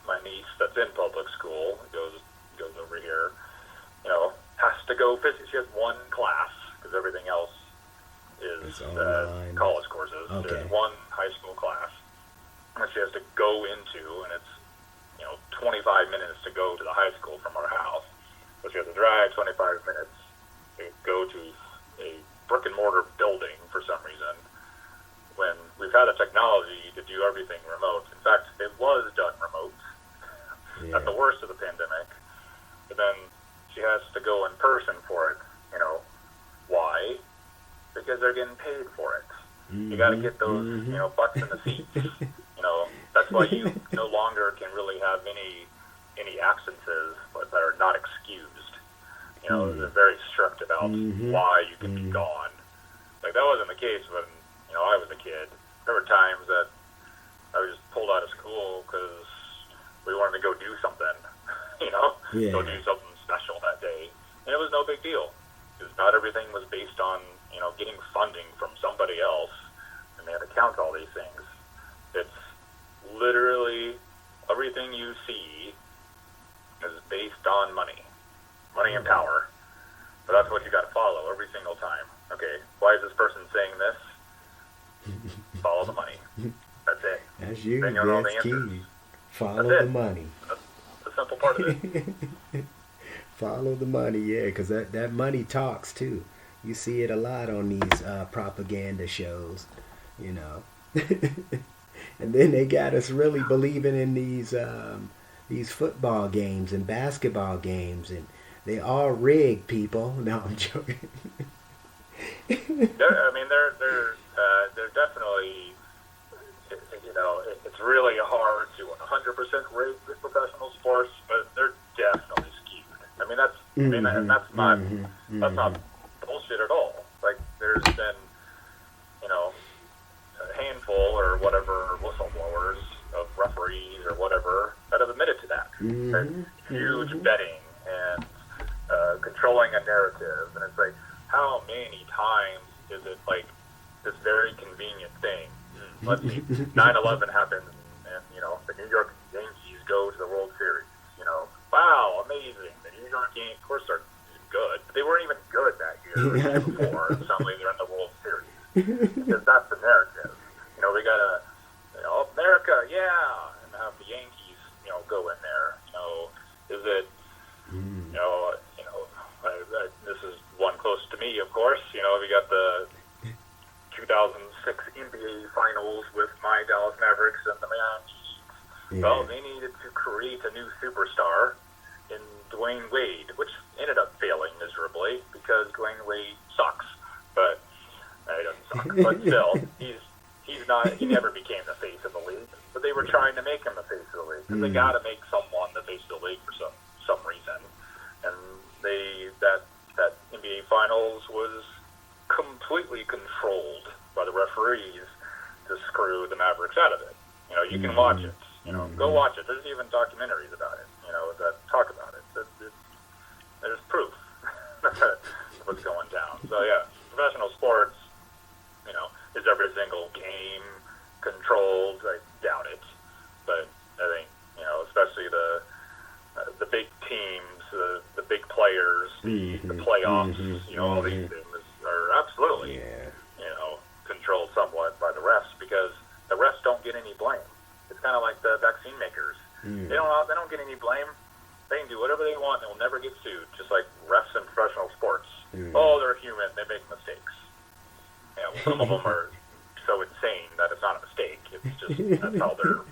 my niece that's in public school goes over here, has to go visit. She has one class because everything else is college courses. There's one high school class that she has to go into, and it's 25 minutes to go to the high school from our house. So you have to drive 25 minutes to go to a brick and mortar building for some reason, when we've had the technology to do everything remote. In fact, it was done remote at the worst of the pandemic. But then she has to go in person for it. Why? Because they're getting paid for it. You got to get those, butts in the seats. That's why you no longer can really have any absences that are not excused. They're very strict about why you can be gone. Like, that wasn't the case when, I was a kid. There were times that I was just pulled out of school because we wanted to go do something, go do something special that day. And it was no big deal, because not everything was based on, getting funding from somebody else, and they had to count all these things. It's literally everything you see is based on money and power. So that's what you got to follow every single time. Okay, why is this person saying this? Follow the money. That's it. That's you. Then you'll know the That's answers. key. Follow the money. That's the simple part of it. Follow the money, yeah, because that money talks too. You see it a lot on these propaganda shows, And then they got us really believing in these football games and basketball games, and they all rigged, people. No, I'm joking. They're definitely, it's really hard to 100% rate the professional sports, but they're definitely skewed. That's not bullshit at all. Like, there's been, a handful or whatever whistleblowers of referees or whatever that have admitted to that. And huge betting and controlling a narrative, and it's like, how many times is it like this very convenient thing? Let's see, 9/11 happens, and the New York Yankees go to the World Series. Wow, amazing. The New York Yankees, of course, are good, but they weren't even good that year before. Suddenly they're in the World Series, because that's the narrative. We gotta, America, yeah, and have the Yankees, go in there. Is it, this is one close to me, of course. We got the 2006 NBA Finals with my Dallas Mavericks and the Yankees. Yeah. Well, they needed to create a new superstar in Dwayne Wade, which ended up failing miserably because Dwayne Wade sucks. But he doesn't suck. But still, he never became the face of the league. But they were trying to make him the face of the league, because they got to make someone the face of the league for some reason. And that NBA Finals was completely controlled by the referees to screw the Mavericks out of it. You can watch it. Go watch it. There's even documentaries about it, that talk about it. There's proof of what's going down. So, yeah, professional sports, is every single game controlled? I doubt it. But I think, especially the big teams, the big players, the playoffs, all these things are absolutely, controlled somewhat by the refs, because the refs don't get any blame. It's kind of like the vaccine makers. They don't get any blame. They can do whatever they want. They'll never get sued. Just like refs in professional sports. Oh, they're human. They make mistakes. Some of them are so insane that it's not a mistake. It's just that's how they're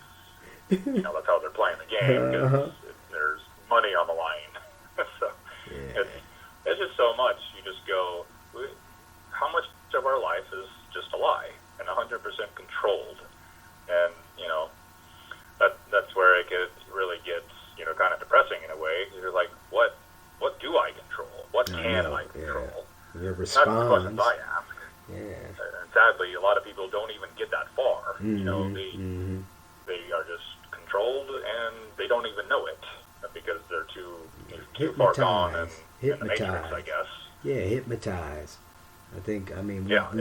playing the game, because there's money on the line. So it's just so much. You just go, how much of our life is just a lie and 100% controlled? And that's where it really gets kind of depressing in a way. You're like, what do I control? What can I control? Your response. That's the questions I ask. Yeah. And sadly, a lot of people don't even get that far. They are just controlled, and they don't even know it, because they're too far gone in the matrix, I guess. Yeah, hypnotized. We've definitely been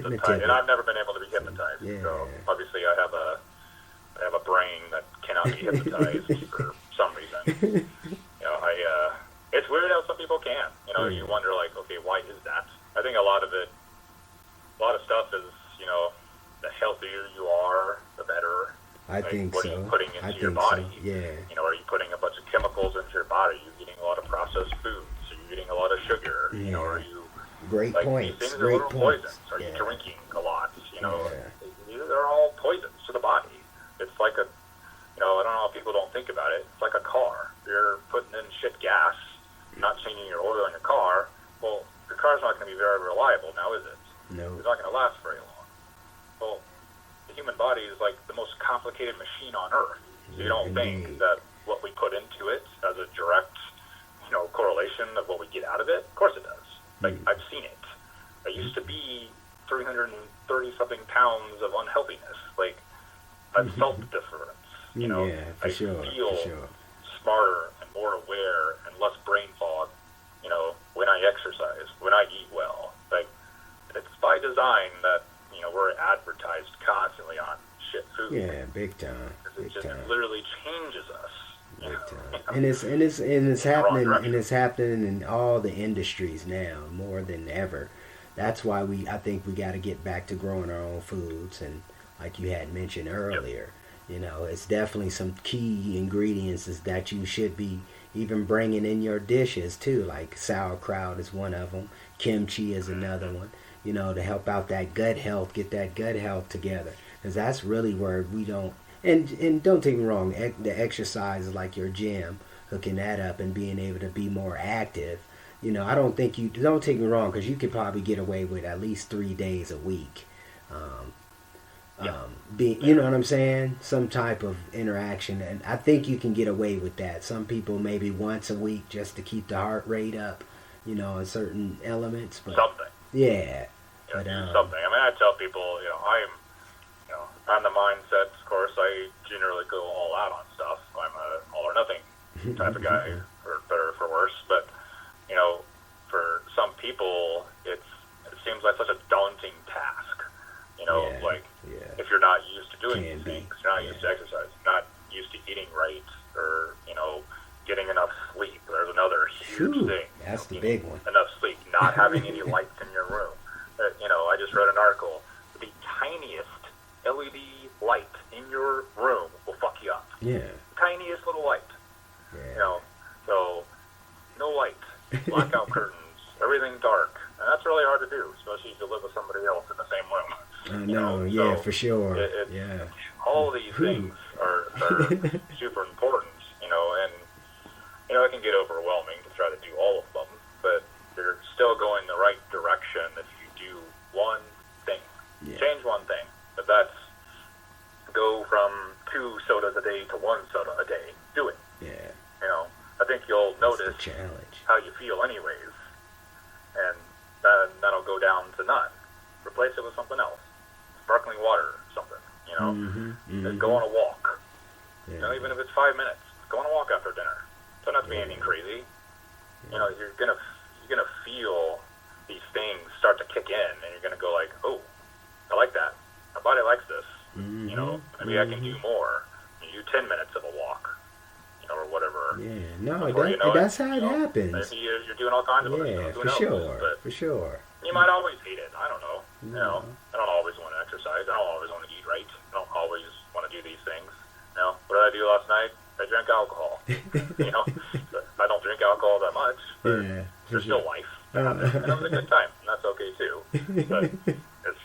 hypnotized. And I've never been able to be hypnotized. Yeah. So obviously, I have a brain that cannot be hypnotized for some reason. It's weird how some people can. You wonder, like, okay, why is that? I think a lot of stuff is, the healthier you are, the better. I Like, think what so. are you putting I into your think body? so. Yeah. You know, are you putting a bunch of chemicals into your body? Are you eating a lot of processed foods? Are you eating a lot of sugar? Yeah. You know, are you Great like points. these things are Great little points. poisons? Are you Yeah. drinking a lot? You know, Yeah. they're all poisons to the body. It's like a, you know, I don't know if people don't think about it. It's like a car. You're putting in shit gas, not changing your oil in your car. Well, your car's not going to be very reliable now, is it? No. It's not going to last very long. Well, the human body is like the most complicated machine on earth. So you don't Indeed. think that what we put into it has a direct, you know, correlation of what we get out of it? Of course it does. Like, I've seen it. I used to be 330-something pounds of unhealthiness. Like, I've felt the difference. You know, Yeah, for I sure. feel For sure. smarter and more aware and less brain fog, you know, when I exercise, when I eat well. Like, it's by design that, you know, we're advertised constantly on shit food. Yeah, big time. It Big just time. literally changes us. You Big know? time. And it's happening direction. and it's happening in all the industries now more than ever. That's why I think we got to get back to growing our own foods, and like you had mentioned earlier, you know, it's definitely some key ingredients is that you should be even bringing in your dishes too. Like sauerkraut is one of them, kimchi is another one. You know, to help out that gut health, get that gut health together, because that's really where we don't. And don't take me wrong, the exercise is like your gym, hooking that up and being able to be more active. You know, I don't think don't take me wrong, because you could probably get away with at least 3 days a week. You know what I'm saying? Some type of interaction, and I think you can get away with that. Some people maybe once a week just to keep the heart rate up, you know, in certain elements. But Something. yeah, You know, but do something. I mean, I tell people, you know, I'm the mindset, of course, I generally go all out on stuff. I'm a all or nothing type of guy, for better or for worse. But, you know, for some people, it seems like such a daunting task. You know, Yeah, like, yeah. if you're not used to doing Can these be, things, you're not used to exercise, not used to eating right, or, you know, getting enough sleep. There's another huge Whew, thing. that's the You big need one. Enough sleep, not having any lights in your room. You know, I just read an article. The tiniest LED light in your room will fuck you up. Yeah, Tiniest little light. yeah. You know, so no light, blackout curtains, everything dark, and that's really hard to do, especially if you live with somebody else in the same room. I You know, know, yeah, so for sure. it- Yeah. All these things are super important, you know, and you know, it can get overwhelming to try to do all of them, but you're still going the right direction if you do one thing. Yeah. Change one thing. But that's go from 2 sodas a day to 1 soda a day. Do it. Yeah. You know, I think you'll That's notice the challenge. how you feel anyways, and then that'll go down to none. Replace it with something else. Sparkling water, something, you know. Mm-hmm. Go on a walk. Yeah. You know, even if it's 5 minutes, go on a walk after dinner. Don't have to be anything crazy. You know, you're gonna feel these things start to kick in, and you're gonna go like, oh, I like that. My body likes this. Mm-hmm. You know, maybe I can do more. You do 10 minutes of a walk, you know, or whatever. Yeah, no, Before you know that's it, how it you know, happens. Maybe you're doing all kinds of other Yeah, stuff. Who for knows? sure, But for sure. you might always hate it. I don't know. No. You know, I don't always want to exercise. I don't always want to eat right. I don't always want to do these things. You know, what did I do last night? I drank alcohol. You know, I don't drink alcohol that much. But Yeah, for there's sure. still life. And it was a good time. And that's okay too. But it's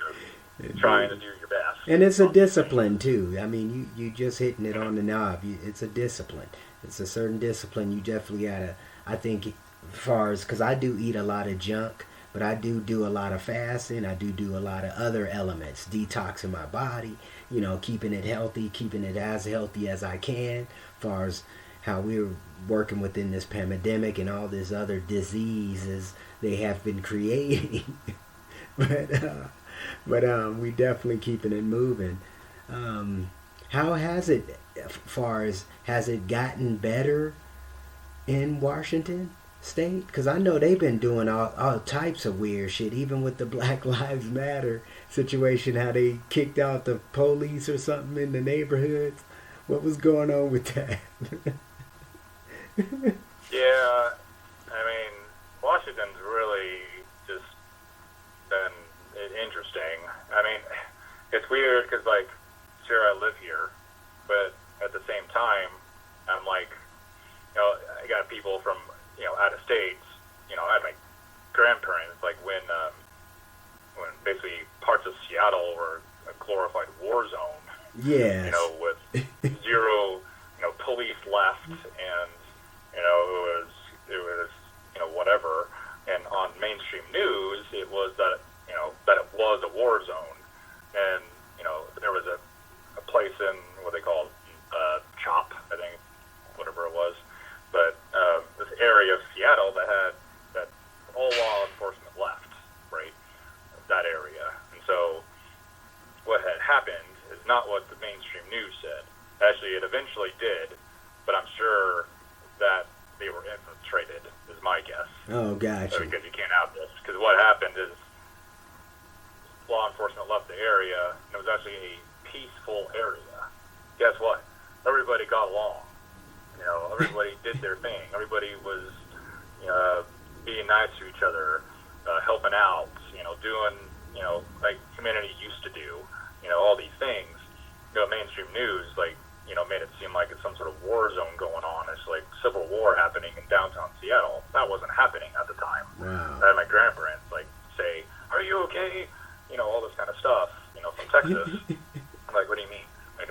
just trying to do your best. And it's a discipline too. I mean, you just hitting it on the knob. It's a discipline. It's a certain discipline. You definitely gotta. I think, as far as, because I do eat a lot of junk, but I do a lot of fasting. I do a lot of other elements, detoxing my body. You know, keeping it healthy, keeping it as healthy as I can. As far as how we're working within this pandemic and all these other diseases they have been creating. but we definitely keeping it moving. How has it, far as, has it gotten better in Washington State? Because I know they've been doing all types of weird shit, even with the Black Lives Matter situation, how they kicked out the police or something in the neighborhoods. What was going on with that? Yeah, I mean, Washington's really just been interesting. I mean, it's weird because, like, sure, I live here, but at the same time, I'm like, you know, I got people from, you know, out of states, you know, I had my grandparents, like when basically parts of Seattle were a glorified war zone, Yes. you know, with zero, you know, police left, and, you know, it was, you know, whatever. And on mainstream news, it was that, you know, that it was a war zone. And, you know, there was a place in what they call CHOP, I think, whatever it was. But this area of Seattle that all law enforcement left, right, that area. And so what had happened is not what the mainstream news said. Actually, it eventually did, but I'm sure that they were infiltrated, is my guess. Oh, gotcha. Because you can't have this. Because what happened is law enforcement left the area, and it was actually a peaceful area. Guess what? Everybody got along. You know, everybody did their thing. Everybody was being nice to each other, helping out, you know, doing, you know, like humanity used to do, you know, all these things. You know, mainstream news, like, you know, made it seem like it's some sort of war zone going on. It's like civil war happening in downtown Seattle. That wasn't happening at the time. Wow. I had my grandparents, like, say, "Are you okay?" You know, all this kind of stuff, you know, from Texas. I'm like, "What do you mean?" Like,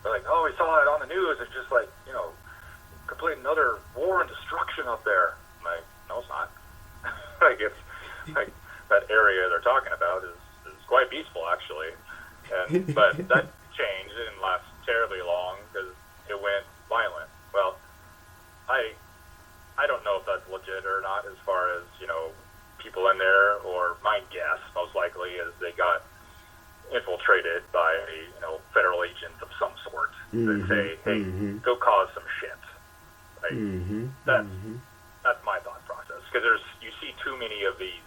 they're like, "Oh, we saw it on the news. It's just like, you know, complete another war and destruction up there." I'm like, "No, it's not." Like, it's like that area they're talking about is quite peaceful, actually. And but that changed. It didn't last terribly long because it went violent. Well, I don't know if that's legit or not as far as, you know, people in there, or my guess most likely is they got infiltrated by, you know, federal agents of some sort that say, "Hey, go cause some shit." Like, that's my thought process, because you see too many of these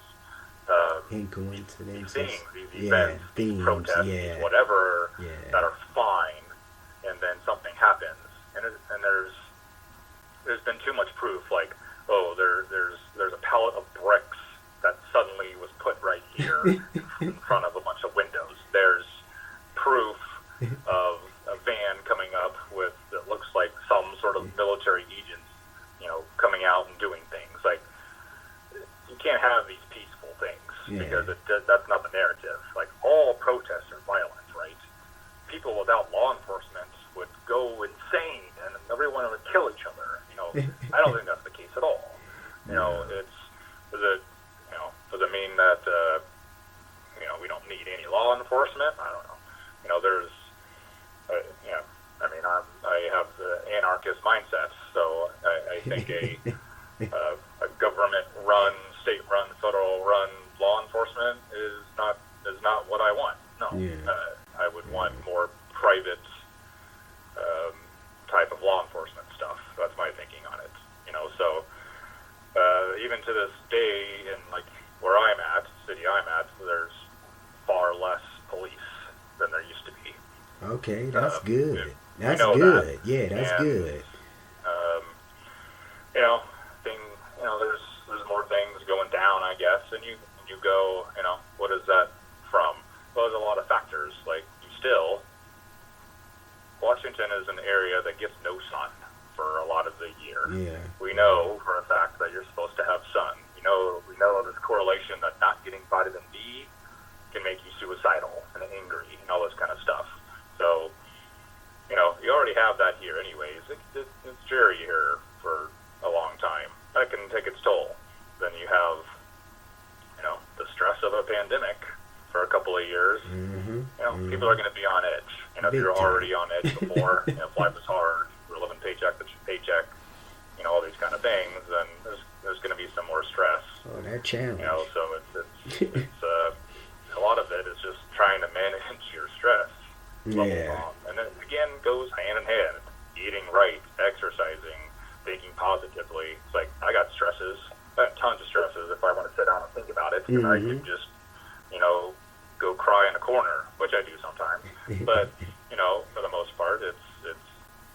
coincidences, these events, these protests, these whatever, that are fine, and then something happens, and there's been too much proof, like, oh, there's a pallet of bricks that suddenly was put right here in front of a bunch of windows. There's proof of a van coming up with, that looks like some sort of military agents, you know, coming out and doing things. Like, you can't have these peaceful things, because that's not the narrative. Like, all protests are violent, right? People without law enforcement would go insane, and everyone would kill each other. You know, I don't think that's the case at all. You know, does it mean that you know, we don't need any law enforcement? I don't know. You know, there's I mean, I have the anarchist mindset, so I think a government-run, state-run, federal-run law enforcement is not what I want. No, I would want more private type of law enforcement stuff. That's my thinking on it. You know, so even to this day, in like where I'm at, city I'm at, there's far less police than there used to be. Okay, that's good. That's good. That. Yeah, that's good. You know, there's more things going down, I guess, and you go, you know, what is that from? Well, there's a lot of factors. Like, Washington is an area that gets no sun for a lot of the year. Yeah. We know for a fact that you're supposed to have sun. We know this correlation that not getting vitamin D can make you suicidal and angry and all this kind of stuff. So, you know, you already have that here anyways. It's dreary here for a long time. That can take its toll. Then you have, you know, the stress of a pandemic for a couple of years. You know, people are going to be on edge. You know, if you're already on edge before, you know, if life is hard, we're living paycheck to paycheck, you know, all these kind of things, then there's going to be some more stress. Oh, that challenge. You know, so it's a lot of it is just trying to manage your stress level on. And then again, goes hand in hand. Eating right, exercising, thinking positively. It's like, I got stresses. I have tons of stresses if I want to sit down and think about it. And I can just, you know, go cry in a corner, which I do sometimes. But, you know, for the most part, it's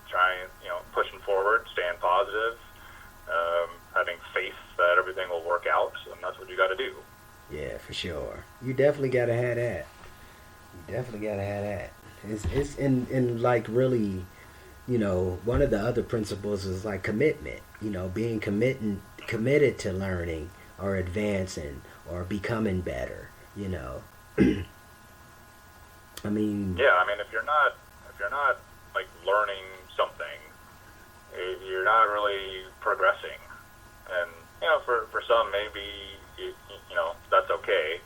trying, you know, pushing forward, staying positive, having faith that everything will work out, and that's what you got to do. Yeah, for sure. You definitely got to have that. You definitely got to have that. It's and like really, one of the other principles is like commitment. Being committed to learning or advancing or becoming better. I mean. Yeah, I mean, if you're not like learning something, you're not really progressing. And for some, maybe that's okay.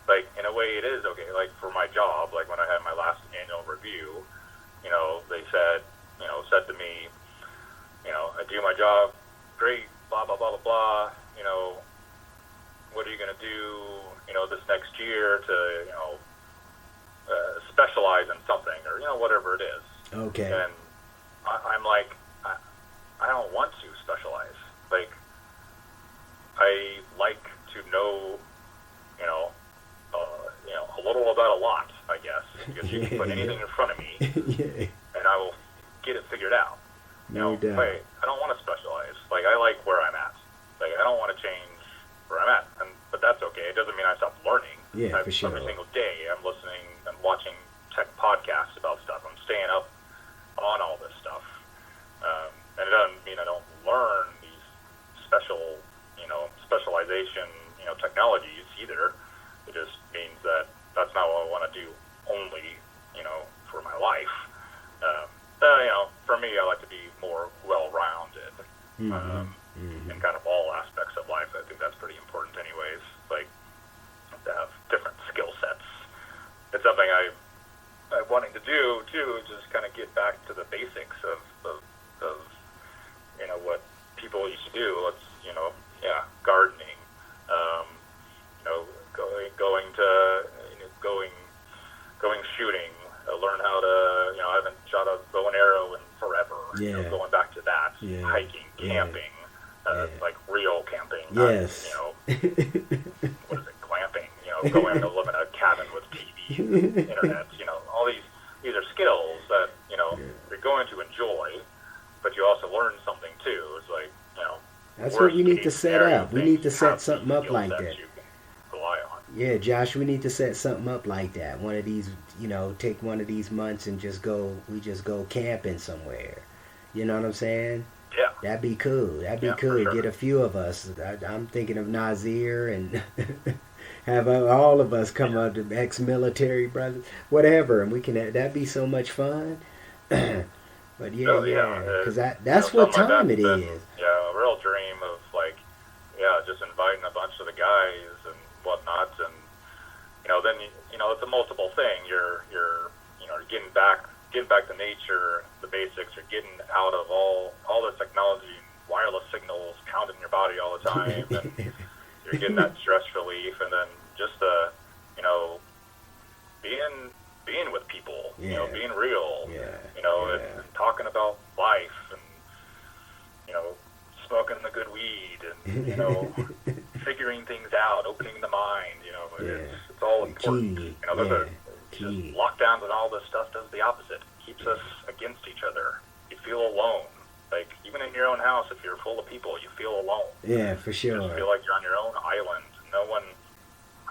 Like in a way, it is okay. Like for my job, like when I had my last annual review, they said to me, I do my job great, blah blah blah blah blah. What are you going to do, this next year to, specialize in something or, whatever it is. Okay. And I'm like, I don't want to specialize. Like, I like to know, a little about a lot, I guess. Because you can put anything in front of me, and I will get it figured out. Wait, I don't want to specialize. Like, I like where I'm at. Like, I don't want to change where I'm at, but that's okay. It doesn't mean I stop learning. Yeah, for sure. Every single day, I'm listening and watching tech podcasts about stuff. I'm staying up on all this stuff, and it doesn't mean I don't learn these specialization, technologies either. It just means that that's not what I want to do only, for my life. For me, I like to be more well-rounded. In kind of all aspects of life. I think that's pretty important anyways, like to have different skill sets. It's something I'm wanting to do too, just kind of get back to the basics of what people used to do. Let's, gardening, going shooting, learn how to, I haven't shot a bow and arrow in forever. Yeah. Going back to that, hiking, camping. Like real camping, yes. What is it, glamping, going to live in a cabin with TV, internet, all these are skills that, you're going to enjoy, but you also learn something too. It's like, that's what we need to set up. We need to set something up like that. You can rely on. Yeah, Josh, we need to set something up like that. One of these, take one of these months and just go camping somewhere. You know what I'm saying? Yeah. That'd be cool. That'd be cool. Sure. Get a few of us. I'm thinking of Nazir and have all of us come up to ex-military brothers, whatever, and we can. That'd be so much fun. But because that's what time it is. Yeah, a real dream of just inviting a bunch of the guys and whatnot, and then it's a multiple thing. You're getting back to nature, the basics. You're getting out of all the technology, wireless signals pounding in your body all the time, and you're getting that stress relief, and then just being with people, being real, and talking about life, and smoking the good weed, and figuring things out, opening the mind. It's all important. Just lockdowns and all this stuff does the opposite. It keeps us against each other. You feel alone. Like, even in your own house, if you're full of people, you feel alone. Yeah, for sure. You just feel like you're on your own island.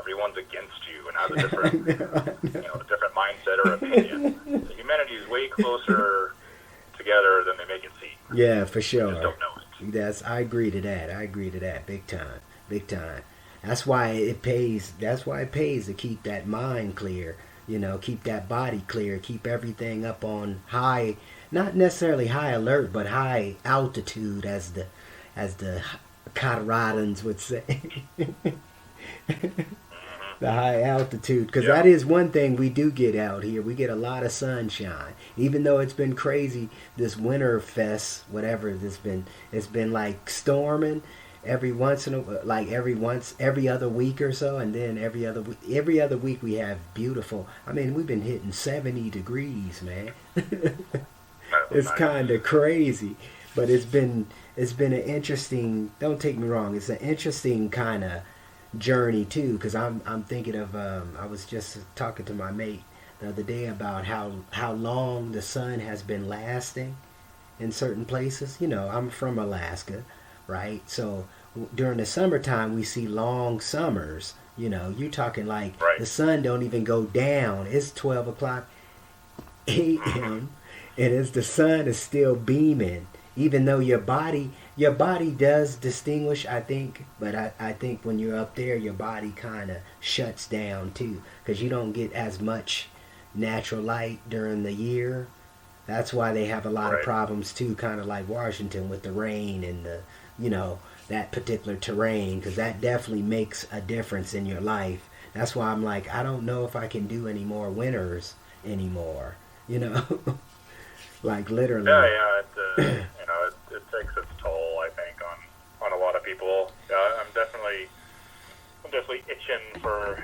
Everyone's against you and has a different, a different mindset or opinion. So humanity is way closer together than they make it seem. Yeah, for sure. You just don't know it. I agree to that. Big time. That's why it pays to keep that mind clear. Keep that body clear. Keep everything up on high, not necessarily high alert, but high altitude, as the Coloradans would say. The high altitude, because that is one thing we do get out here. We get a lot of sunshine, even though it's been crazy. This winter fest, whatever it's been like storming every other week or so, and then every other week we have beautiful. I mean, we've been hitting 70 degrees, man. It's kind of crazy, but it's been an interesting. Don't take me wrong. It's an interesting kind of journey too, because I'm thinking of I was just talking to my mate the other day about how long the sun has been lasting in certain places. I'm from Alaska, right? So during the summertime we see long summers, You know, you talking like Right. the sun don't even go down. It's 12 o'clock a.m. and it's the sun is still beaming. Even though your body does distinguish, I think, but I think when you're up there, your body kind of shuts down too, because you don't get as much natural light during the year. That's why they have a lot of Right. problems too, kind of like Washington with the rain and the, you know, that particular terrain, because that definitely makes a difference in your life. That's why I'm like, I don't know if I can do any more winters anymore, you know. Like literally. Yeah. You know, it takes its toll, I think, on a lot of people. I'm definitely itching for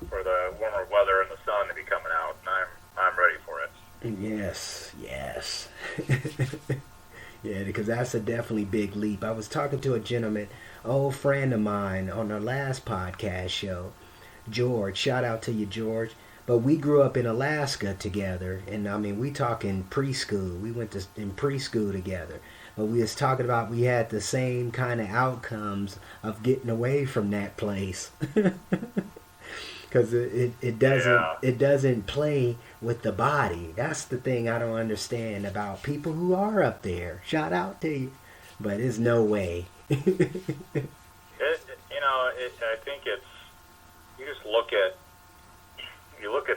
the warmer weather and the sun to be coming out, and I'm ready for it. Yes. Yeah, because that's a definitely big leap. I was talking to a gentleman, old friend of mine, on our last podcast show, George. Shout out to you, George. But we grew up in Alaska together, and I mean, we talking preschool. We went in preschool together. But we was talking about we had the same kind of outcomes of getting away from that place. Because it doesn't play with the body. That's the thing I don't understand about people who are up there. Shout out to you, but there's no way. I think it's, you just look at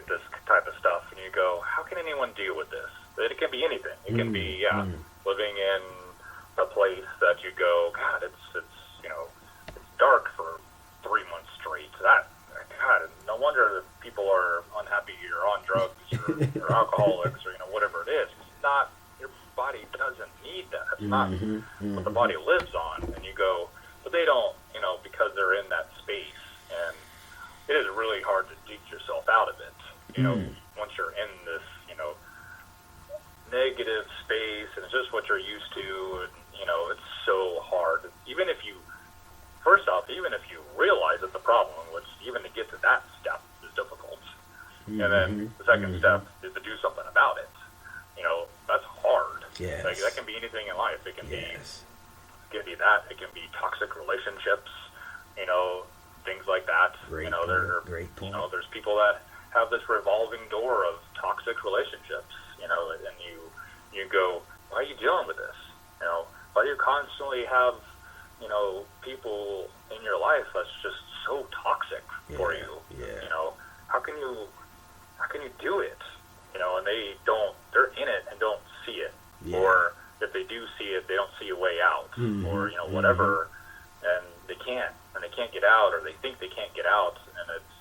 this type of stuff and you go, how can anyone deal with this? It can be anything. It can be living in a place that you go, God, it's dark for 3 months straight. God, no wonder that people are unhappy or on drugs or alcoholics or whatever it is. It's not, your body doesn't need that. It's not what the body lives on. And you go, but they don't, because they're in that space, and it is really hard to dig yourself out of it. Once you're in this, negative space, and it's just what you're used to, and it's so hard. Even if you realize that the problem, which even to get to that step is difficult, and then the second step is to do something about it. That's hard. Yes. Like, that can be anything in life. It can be that. It can be toxic relationships. Things like that. Great point. There's people that have this revolving door of toxic relationships. And you go, why are you dealing with this? Why do you constantly have people in your life that's just so toxic for you? How can you do it? And they're in it and don't see it. Or if they do see it, they don't see a way out, or whatever, and they can't get out, or they think they can't get out, and it's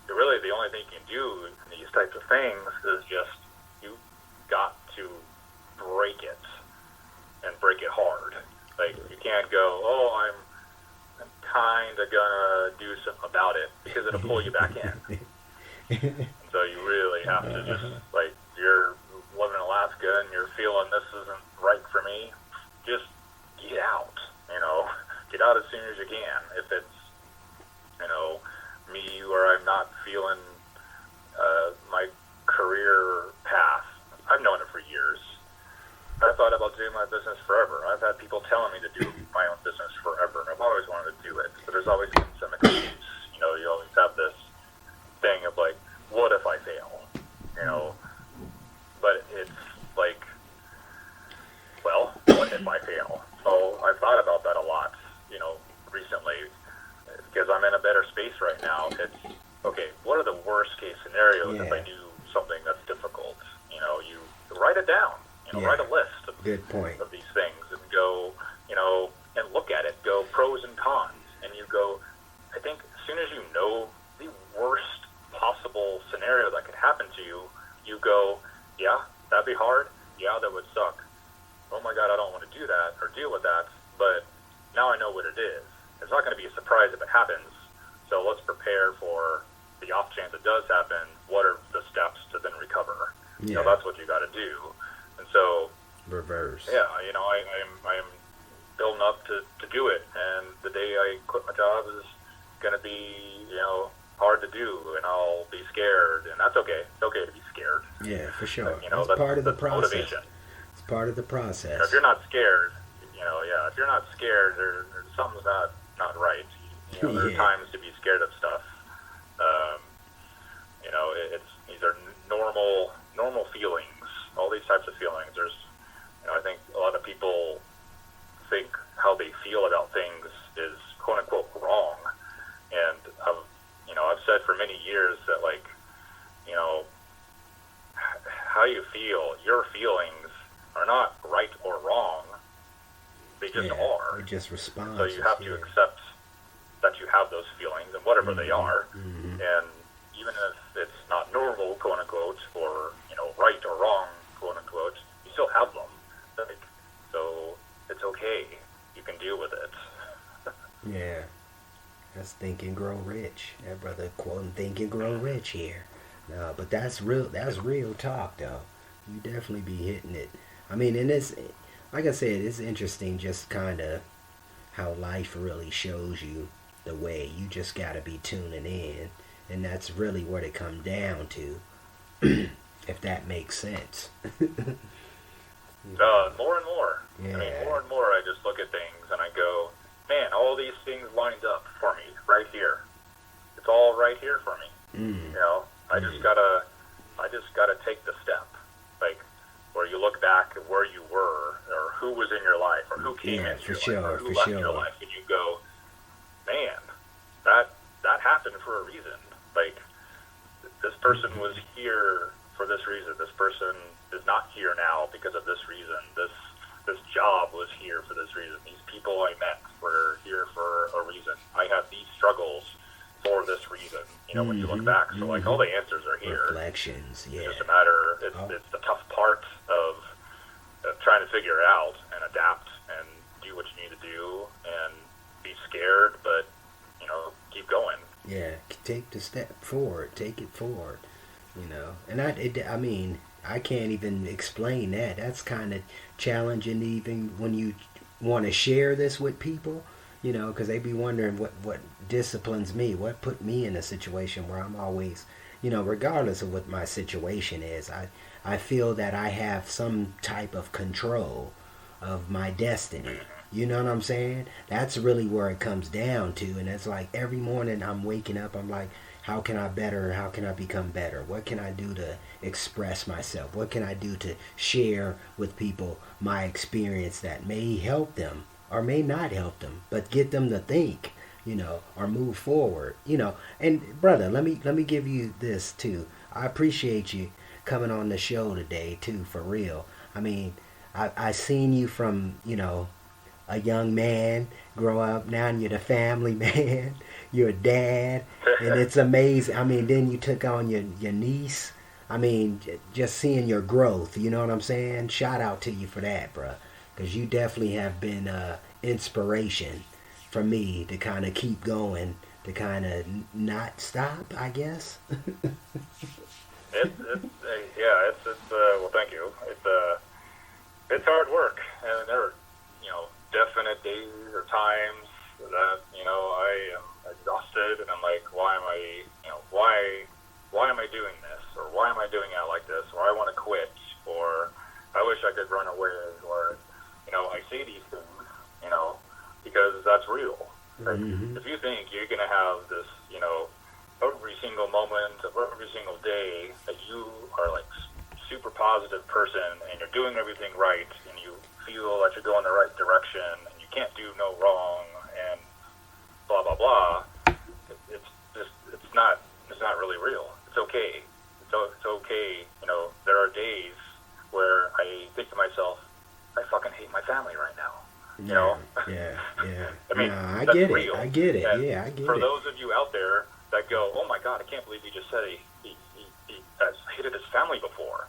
really the only thing you can do in these types of things is just, you got to break it, and break it hard. Like, you can't go, I'm kind of gonna do something about it, because it'll pull you back in. So you really have to just, like, you're living in Alaska and you're feeling this isn't right for me, just get out, get out as soon as you can. If it's, me, where I'm not feeling my career path, I've known it for years. I thought about doing my business forever. I've had people telling me to do my own business forever, and I've always wanted to do it, but there's always been some excuse. You always have this thing of like, what if I fail? But it's like, well, what if I fail? So I've thought about that a lot, recently, because I'm in a better space right now. It's, okay, what are the worst case scenarios if I do something that's difficult? You write it down, write a list of, Good point. of these things, and go, and look at it, go pros and cons, and you go, I think as soon as you know the worst possible scenario that could happen to you, you go, yeah, that'd be hard, yeah, that would suck, oh my God, I don't want to do that or deal with that, but now I know what it is. It's not going to be a surprise if it happens, so let's prepare for the off chance it does happen. What are the steps to then recover? That's what you got to do. And so, reverse. Yeah, I am building up to do it, and the day I quit my job is going to be, hard to do, and I'll be scared, and that's okay. It's okay to be scared. Yeah, for sure. That's part of the process. Motivation. It's part of the process. If you're not scared, if you're not scared, there's something's not right. There are times to be scared of stuff, normal feelings, all these types of feelings. There's, I think a lot of people think how they feel about things is quote unquote wrong, and I've said for many years that how you feel, your feelings are not right or wrong. They just are. They just respond. So you have to accept that you have those feelings and whatever they are, and even if it's not normal, quote unquote, or right or wrong, quote unquote, you still have them. So it's okay. You can deal with it. Yeah, that's Think and Grow Rich. That brother quoting Think and Grow Rich here. No, but that's real. That's real talk, though. You definitely be hitting it. I mean, and it's like I said, it's interesting, just kind of how life really shows you the way. You just got to be tuning in, and that's really what it comes down to, if that makes sense. More and more. Yeah. I mean, more and more I just look at things and I go, man, all these things lined up for me right here. It's all right here for me. I just gotta take the step. Where you look back at where you were, or who was in your life, or who came into your life, or who left your life, and you go, man, that happened for a reason. This person was here for this reason. This person is not here now because of this reason. This job was here for this reason. These people I met were here for a reason. I have these struggles for this reason. When you look back, so all the answers are here. Reflections, yeah. It's just a matter. It's the tough part of trying to figure it out and adapt and do what you need to do and be scared, but keep going. Yeah, take the step forward. Take it forward. And I mean, I can't even explain that. That's kind of challenging, even when you want to share this with people. Because they be wondering what disciplines me, what put me in a situation where I'm always, regardless of what my situation is, I feel that I have some type of control of my destiny. You know what I'm saying? That's really where it comes down to. And it's like every morning I'm waking up, I'm like, how can I better? How can I become better? What can I do to express myself? What can I do to share with people my experience that may help them or may not help them, but get them to think, or move forward, And brother, let me give you this too. I appreciate you coming on the show today too, for real. I mean, I seen you from, a young man grow up. Now you're the family man. You're a dad, and it's amazing. I mean, then you took on your niece. I mean, just seeing your growth. You know what I'm saying? Shout out to you for that, bro. Because you definitely have been inspiration for me to kind of keep going, to kind of not stop, I guess. Well, thank you. It's hard work, and there are definite days or times that I am exhausted, and I'm like, why am I doing this, or why am I doing it like this, or I want to quit, or I wish I could run away, or I say these things, because that's real. If you think you're going to have this, every single moment of every single day that you are super positive person and you're doing everything right and you feel that you're going the right direction and you can't do no wrong and blah blah blah, it's not really real. It's okay. It's okay. There are days where I think to myself, I fucking hate my family right now. Yeah. I mean, I that's get real. it. I get it. And Yeah, I get for it. those of you out there that go, oh my God, I can't believe he just said he has hated his family before.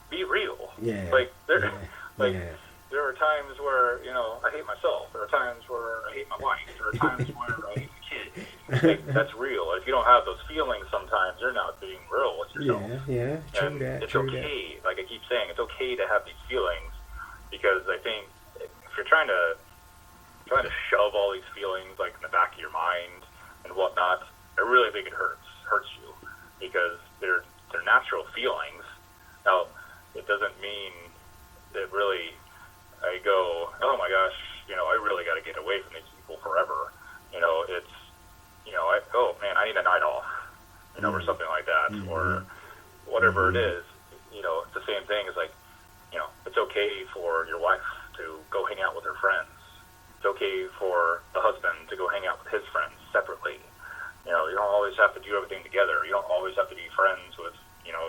Be real. Yeah. There are times where I hate myself. There are times where I hate my wife. There are times where I hate the kids. That's real. If you don't have those feelings, sometimes you're not being real with yourself. Yeah. True And that. it's True okay. Like I keep saying, it's okay to have these feelings, because I think if you're trying to shove all these feelings in the back of your mind and whatnot, I really think it hurts you, because they're natural feelings. Now, it doesn't mean that really I go, oh my gosh, I really got to get away from these people forever. Oh man, I need a night off, or something like that, or whatever it is, it's the same thing. It's like, it's okay for your wife to go hang out with her friends. It's okay for the husband to go hang out with his friends separately. You don't always have to do everything together. You don't always have to be friends with,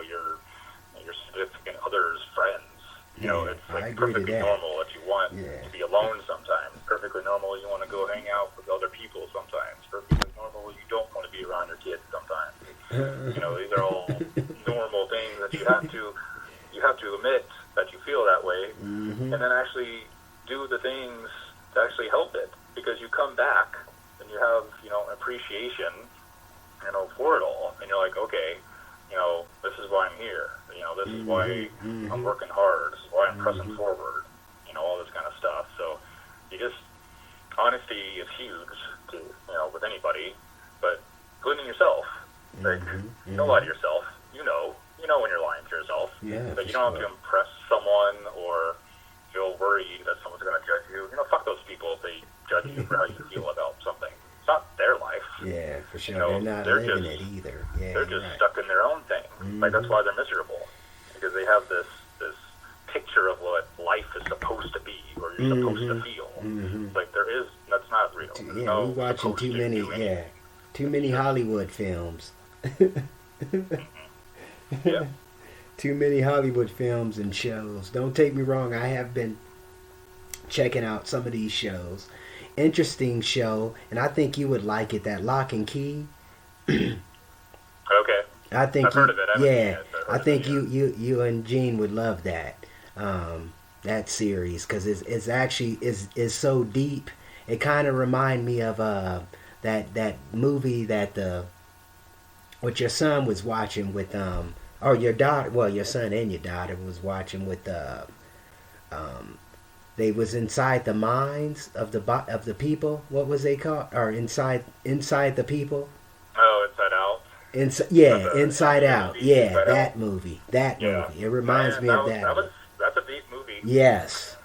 your significant other's friends. It's like perfectly normal that you want to be alone sometimes. Perfectly normal you want to go hang out with other people sometimes. Perfectly normal you don't want to be around your kids sometimes. These are all normal things that you have to admit that you feel that way, and then actually do the things to actually help it, because you come back and you have appreciation for it all, and you're like, okay, this is why I'm here, this is why I'm working hard, this is why I'm pressing forward, all this kind of stuff. So honesty is huge to with anybody, but including yourself. Like, don't lie to yourself. You know when you're lying to yourself. Yeah, but you don't have to impress someone or feel worried that someone's going to judge you. Fuck those people if they judge you for how you feel about something. It's not their life. Yeah, for sure. They're not living it either. Yeah, they're just stuck in their own thing. Like, that's why they're miserable, because they have this picture of what life is supposed to be, or you're supposed to feel. Like, that's not real. We're watching too many Hollywood films. Yeah. Too many Hollywood films and shows. Don't take me wrong, I have been checking out some of these shows. Interesting show, and I think you would like it, that Lock and Key. Okay. I've heard of it. I think you and Gene would love that that series, because it's actually is so deep. It kind of remind me of that movie that what your son was watching with or your daughter, well, your son and your daughter was watching with they was inside the minds of the people. What was they called? Or inside the people? Oh, Inside Out. Inside Out. Yeah, Inside that Out. Movie. That movie. It reminds me of that. That's a deep movie. Yes.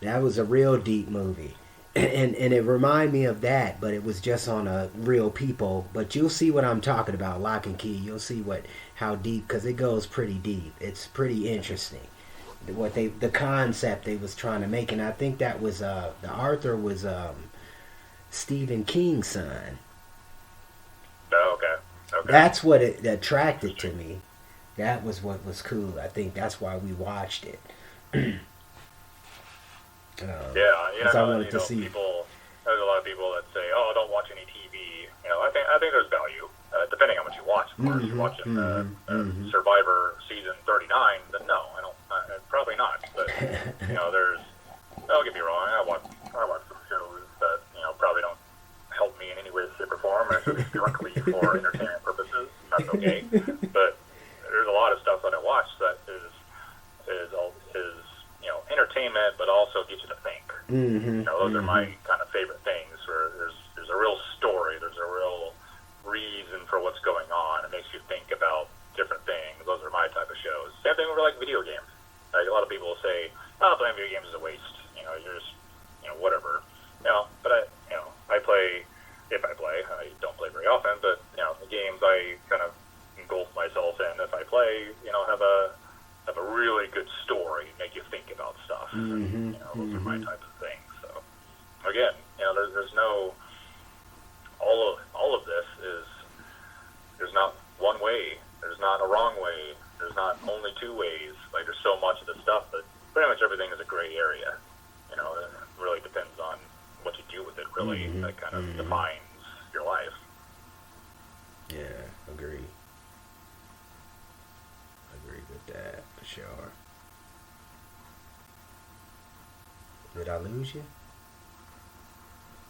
That was a real deep movie. And it reminded me of that, but it was just on a real people. But you'll see what I'm talking about, Lock and Key. You'll see how deep, because it goes pretty deep. It's pretty interesting. The concept they was trying to make, and I think that was the Arthur was Stephen King's son. Oh, okay. That's what it attracted to me. That was what was cool. I think that's why we watched it. I wanted to see. There's a lot of people that say, "Oh, don't watch any TV." I think there's value, depending on what you watch. Of course, you're watching Survivor season 39, then no, I don't. Probably not. But don't get me wrong. I watch some shows that probably don't help me in any way, shape, or form. It's just strictly for entertainment purposes, and that's okay. But there's a lot of stuff that I watch that is entertainment, but also gets you to think. Those are my kind of favorite things, where there's a real story, there's a real reason for what's going on. It makes you think about different things. Those are my type of shows. Same thing with like video games. Like, a lot of people say, "Oh, playing video games is a waste. You're just whatever." But I play. If I play, I don't play very often, but the games I kind of engulf myself in. If I play, have a really good story, make you think about stuff. Those are my type of things. So again, there's no all of this is, there's not one way. There's not a wrong way. There's not only two ways. Like, there's so much of this stuff that pretty much everything is a gray area. It really depends on what you do with it. Really, that kind of defines your life. Yeah, agree with that for sure. Did I lose you?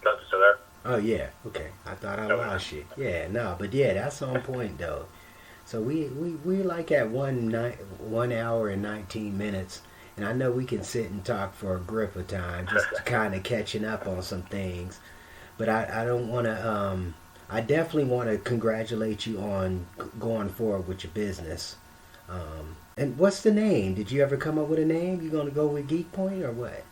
No, still there? Oh yeah, okay. I thought I lost you. Yeah, no, but yeah, that's on point though. So we like at 1 hour and 19 minutes, and I know we can sit and talk for a grip of time, just kind of catching up on some things. But I don't want to. I definitely want to congratulate you on going forward with your business. And what's the name? Did you ever come up with a name? You gonna go with Geek Point or what?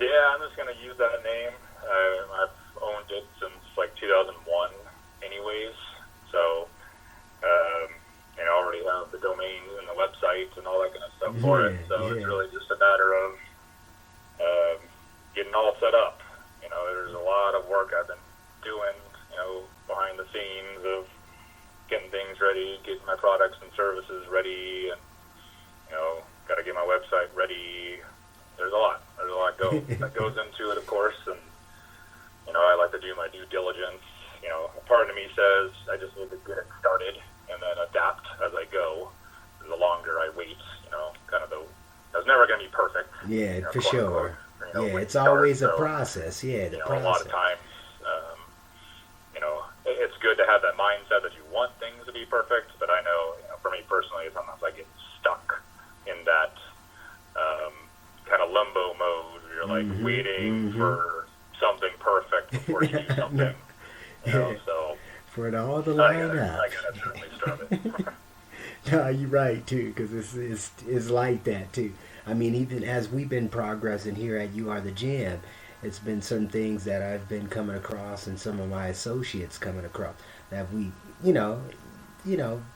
Yeah, I'm just gonna use that name. I've owned it since like 2001, anyways. So Already have the domains and the websites and all that kind of stuff for it. So it's really just a matter of getting all set up. There's a lot of work I've been doing, behind the scenes of getting things ready, getting my products and services ready, and, got to get my website ready. There's a lot that goes into it, of course, and, I like to do my due diligence. A part of me says I just need to get it started and then adapt as I go. The longer I wait, it's never going to be perfect. Yeah, for sure. Unquote, it's always a process. Yeah, the process. A lot of times, it's good to have that mindset that you want things to be perfect, but I know, for me personally, sometimes I get stuck in that kind of limbo mode where you're like waiting for something perfect before you do something. So for it all to line up. I gotta certainly start it. No, you're right too, because it's like that too. I mean, even as we've been progressing here at You Are the Gym, it's been some things that I've been coming across, and some of my associates coming across, that we,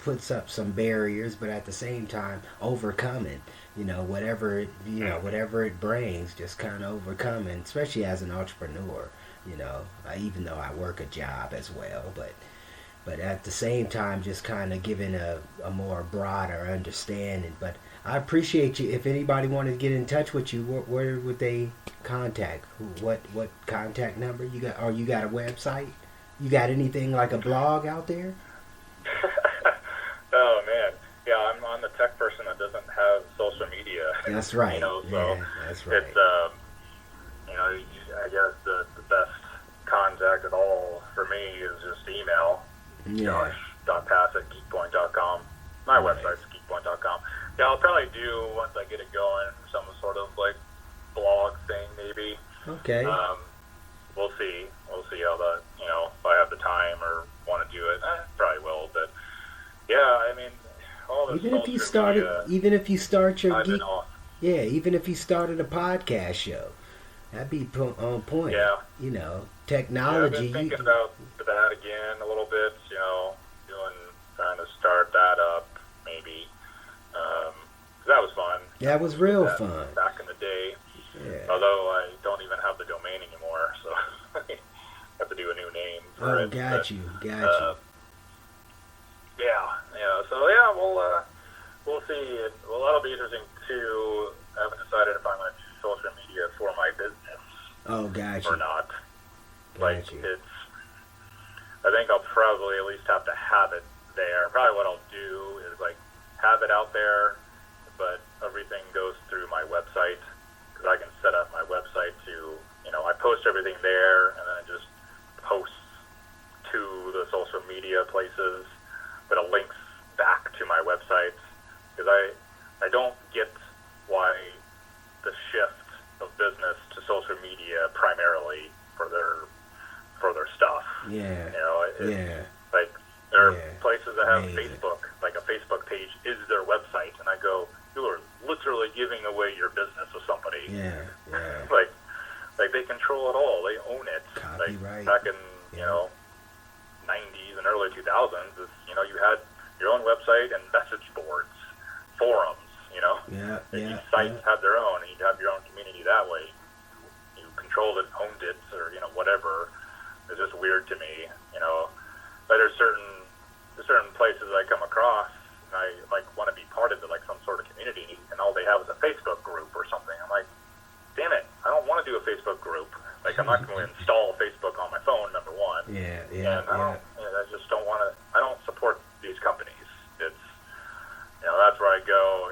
puts up some barriers, but at the same time overcoming, whatever it brings, just kind of overcoming, especially as an entrepreneur. Even though I work a job as well, but at the same time, just kind of giving a more broader understanding. But I appreciate you. If anybody wanted to get in touch with you, where would they contact? What contact number you got? Or you got a website? You got anything like a blog out there? Oh man, yeah, I'm the tech person that doesn't have social media. That's right. So that's right. It's I guess the best contact at all for me is just email. Josh.pass@geekpoint.com. My website's geekpoint.com. Yeah, I'll probably do, once I get it going, some sort of like blog thing maybe. Okay. We'll see. We'll see how that, if I have the time or want to do it. Probably will, but yeah, I mean, all this even if you start your geek, even if you started a podcast show, that'd be on point. Yeah. Technology. Yeah, I've been thinking about that again a little bit. Trying to start that up maybe. That was fun. That was real fun back in the day. Yeah. Although I don't even have the domain anymore, so I have to do a new name for it. Got you. Yeah. So yeah, we'll see. Well, that'll be interesting too. I haven't decided if I'm going to do social media for my business. Oh, got you. Or not. Got you. I think I'll probably at least have to have it there. Probably what I'll do is have it out there, but everything goes through my website, because I can set up my website to, I post everything there, and then it just posts to the social media places, but it links back to my website, because I don't get why the shift of business to social media primarily for their stuff. Yeah. There are places that have Facebook, like a Facebook page is their website, and I go, you are literally giving away your business to somebody. Yeah. Like they control it all. They own it. Copyright. Back in 90s and early 2000s, you had your own website and message boards, forums. Each site had their own, and you'd have your own community that way. You controlled it, owned it, or whatever. It's just weird to me. But there's certain places I come across, and I want to be part of it, like some sort of community, and all they have is a Facebook group or something. I'm like, damn it, I don't want to do a Facebook group. I'm not going to install Facebook on my phone, number one. And I just don't want to. I don't support these companies. It's that's where I go.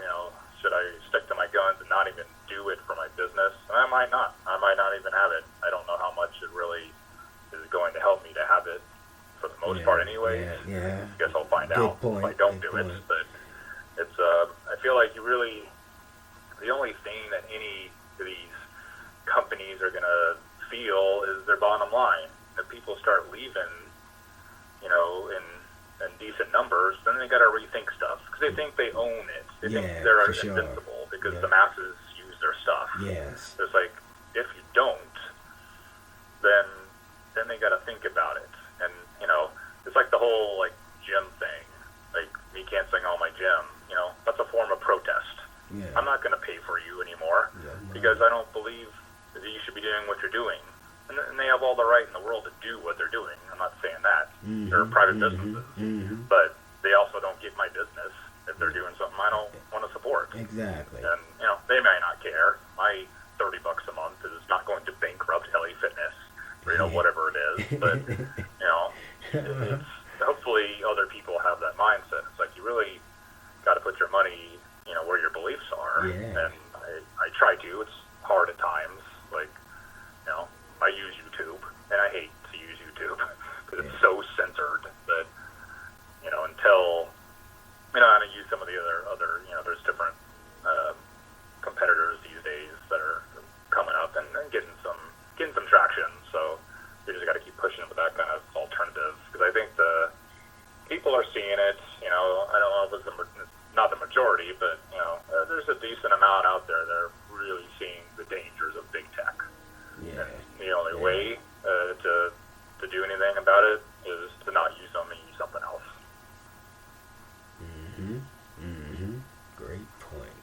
Should I stick to my guns and not even do it for my business? And I might not. I might not even have it. I don't know how much it really is going to help me to have it for the most part anyway. Yeah. I guess I'll find out if I don't do it. But it's I feel like the only thing that any of these companies are going to feel is their bottom line. If people start leaving, in decent numbers, then they got to rethink stuff, because they think they own it. They think they're invincible because the masses use their stuff. Yes. It's like, if you don't, then they got to think about it. And it's like the whole gym thing. anymore because I don't believe that you should be doing what you're doing. And they have all the right in the world to do what they're doing. I'm not saying that. They're private businesses. But they also don't get my business if they're doing something I don't want to support. Exactly. And, they may not care. My $30 a month is not going to bankrupt LA Fitness or, whatever it is. But, it's, hopefully other people have that mindset. It's like you really got to put your money, where your beliefs are. Yeah. And I try to. It's hard at times. Like, I use YouTube, and I hate to use YouTube because it's so censored that, until, and I use some of the other there's different competitors these days that are coming up and getting some traction. So you just got to keep pushing with that kind of alternative because I think the people are seeing it. I don't know if it's not the majority, but there's a decent amount out there that are really seeing the dangers of big tech. Yeah. And the only way to do anything about it is to not use them and use something else. Great point.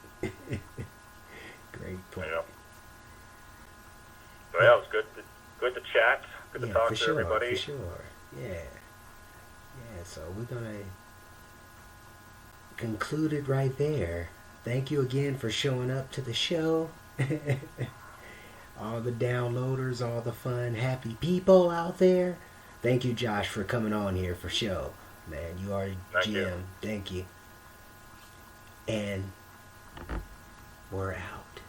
Great point. So yeah, it was good to chat. Good to talk to everybody. For sure. Yeah. So we're gonna conclude it right there. Thank you again for showing up to the show. All the downloaders, all the fun, happy people out there. Thank you, Josh, for coming on here for show. Man, you are Jim. Thank you. And we're out.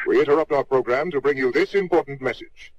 We interrupt our program to bring you this important message.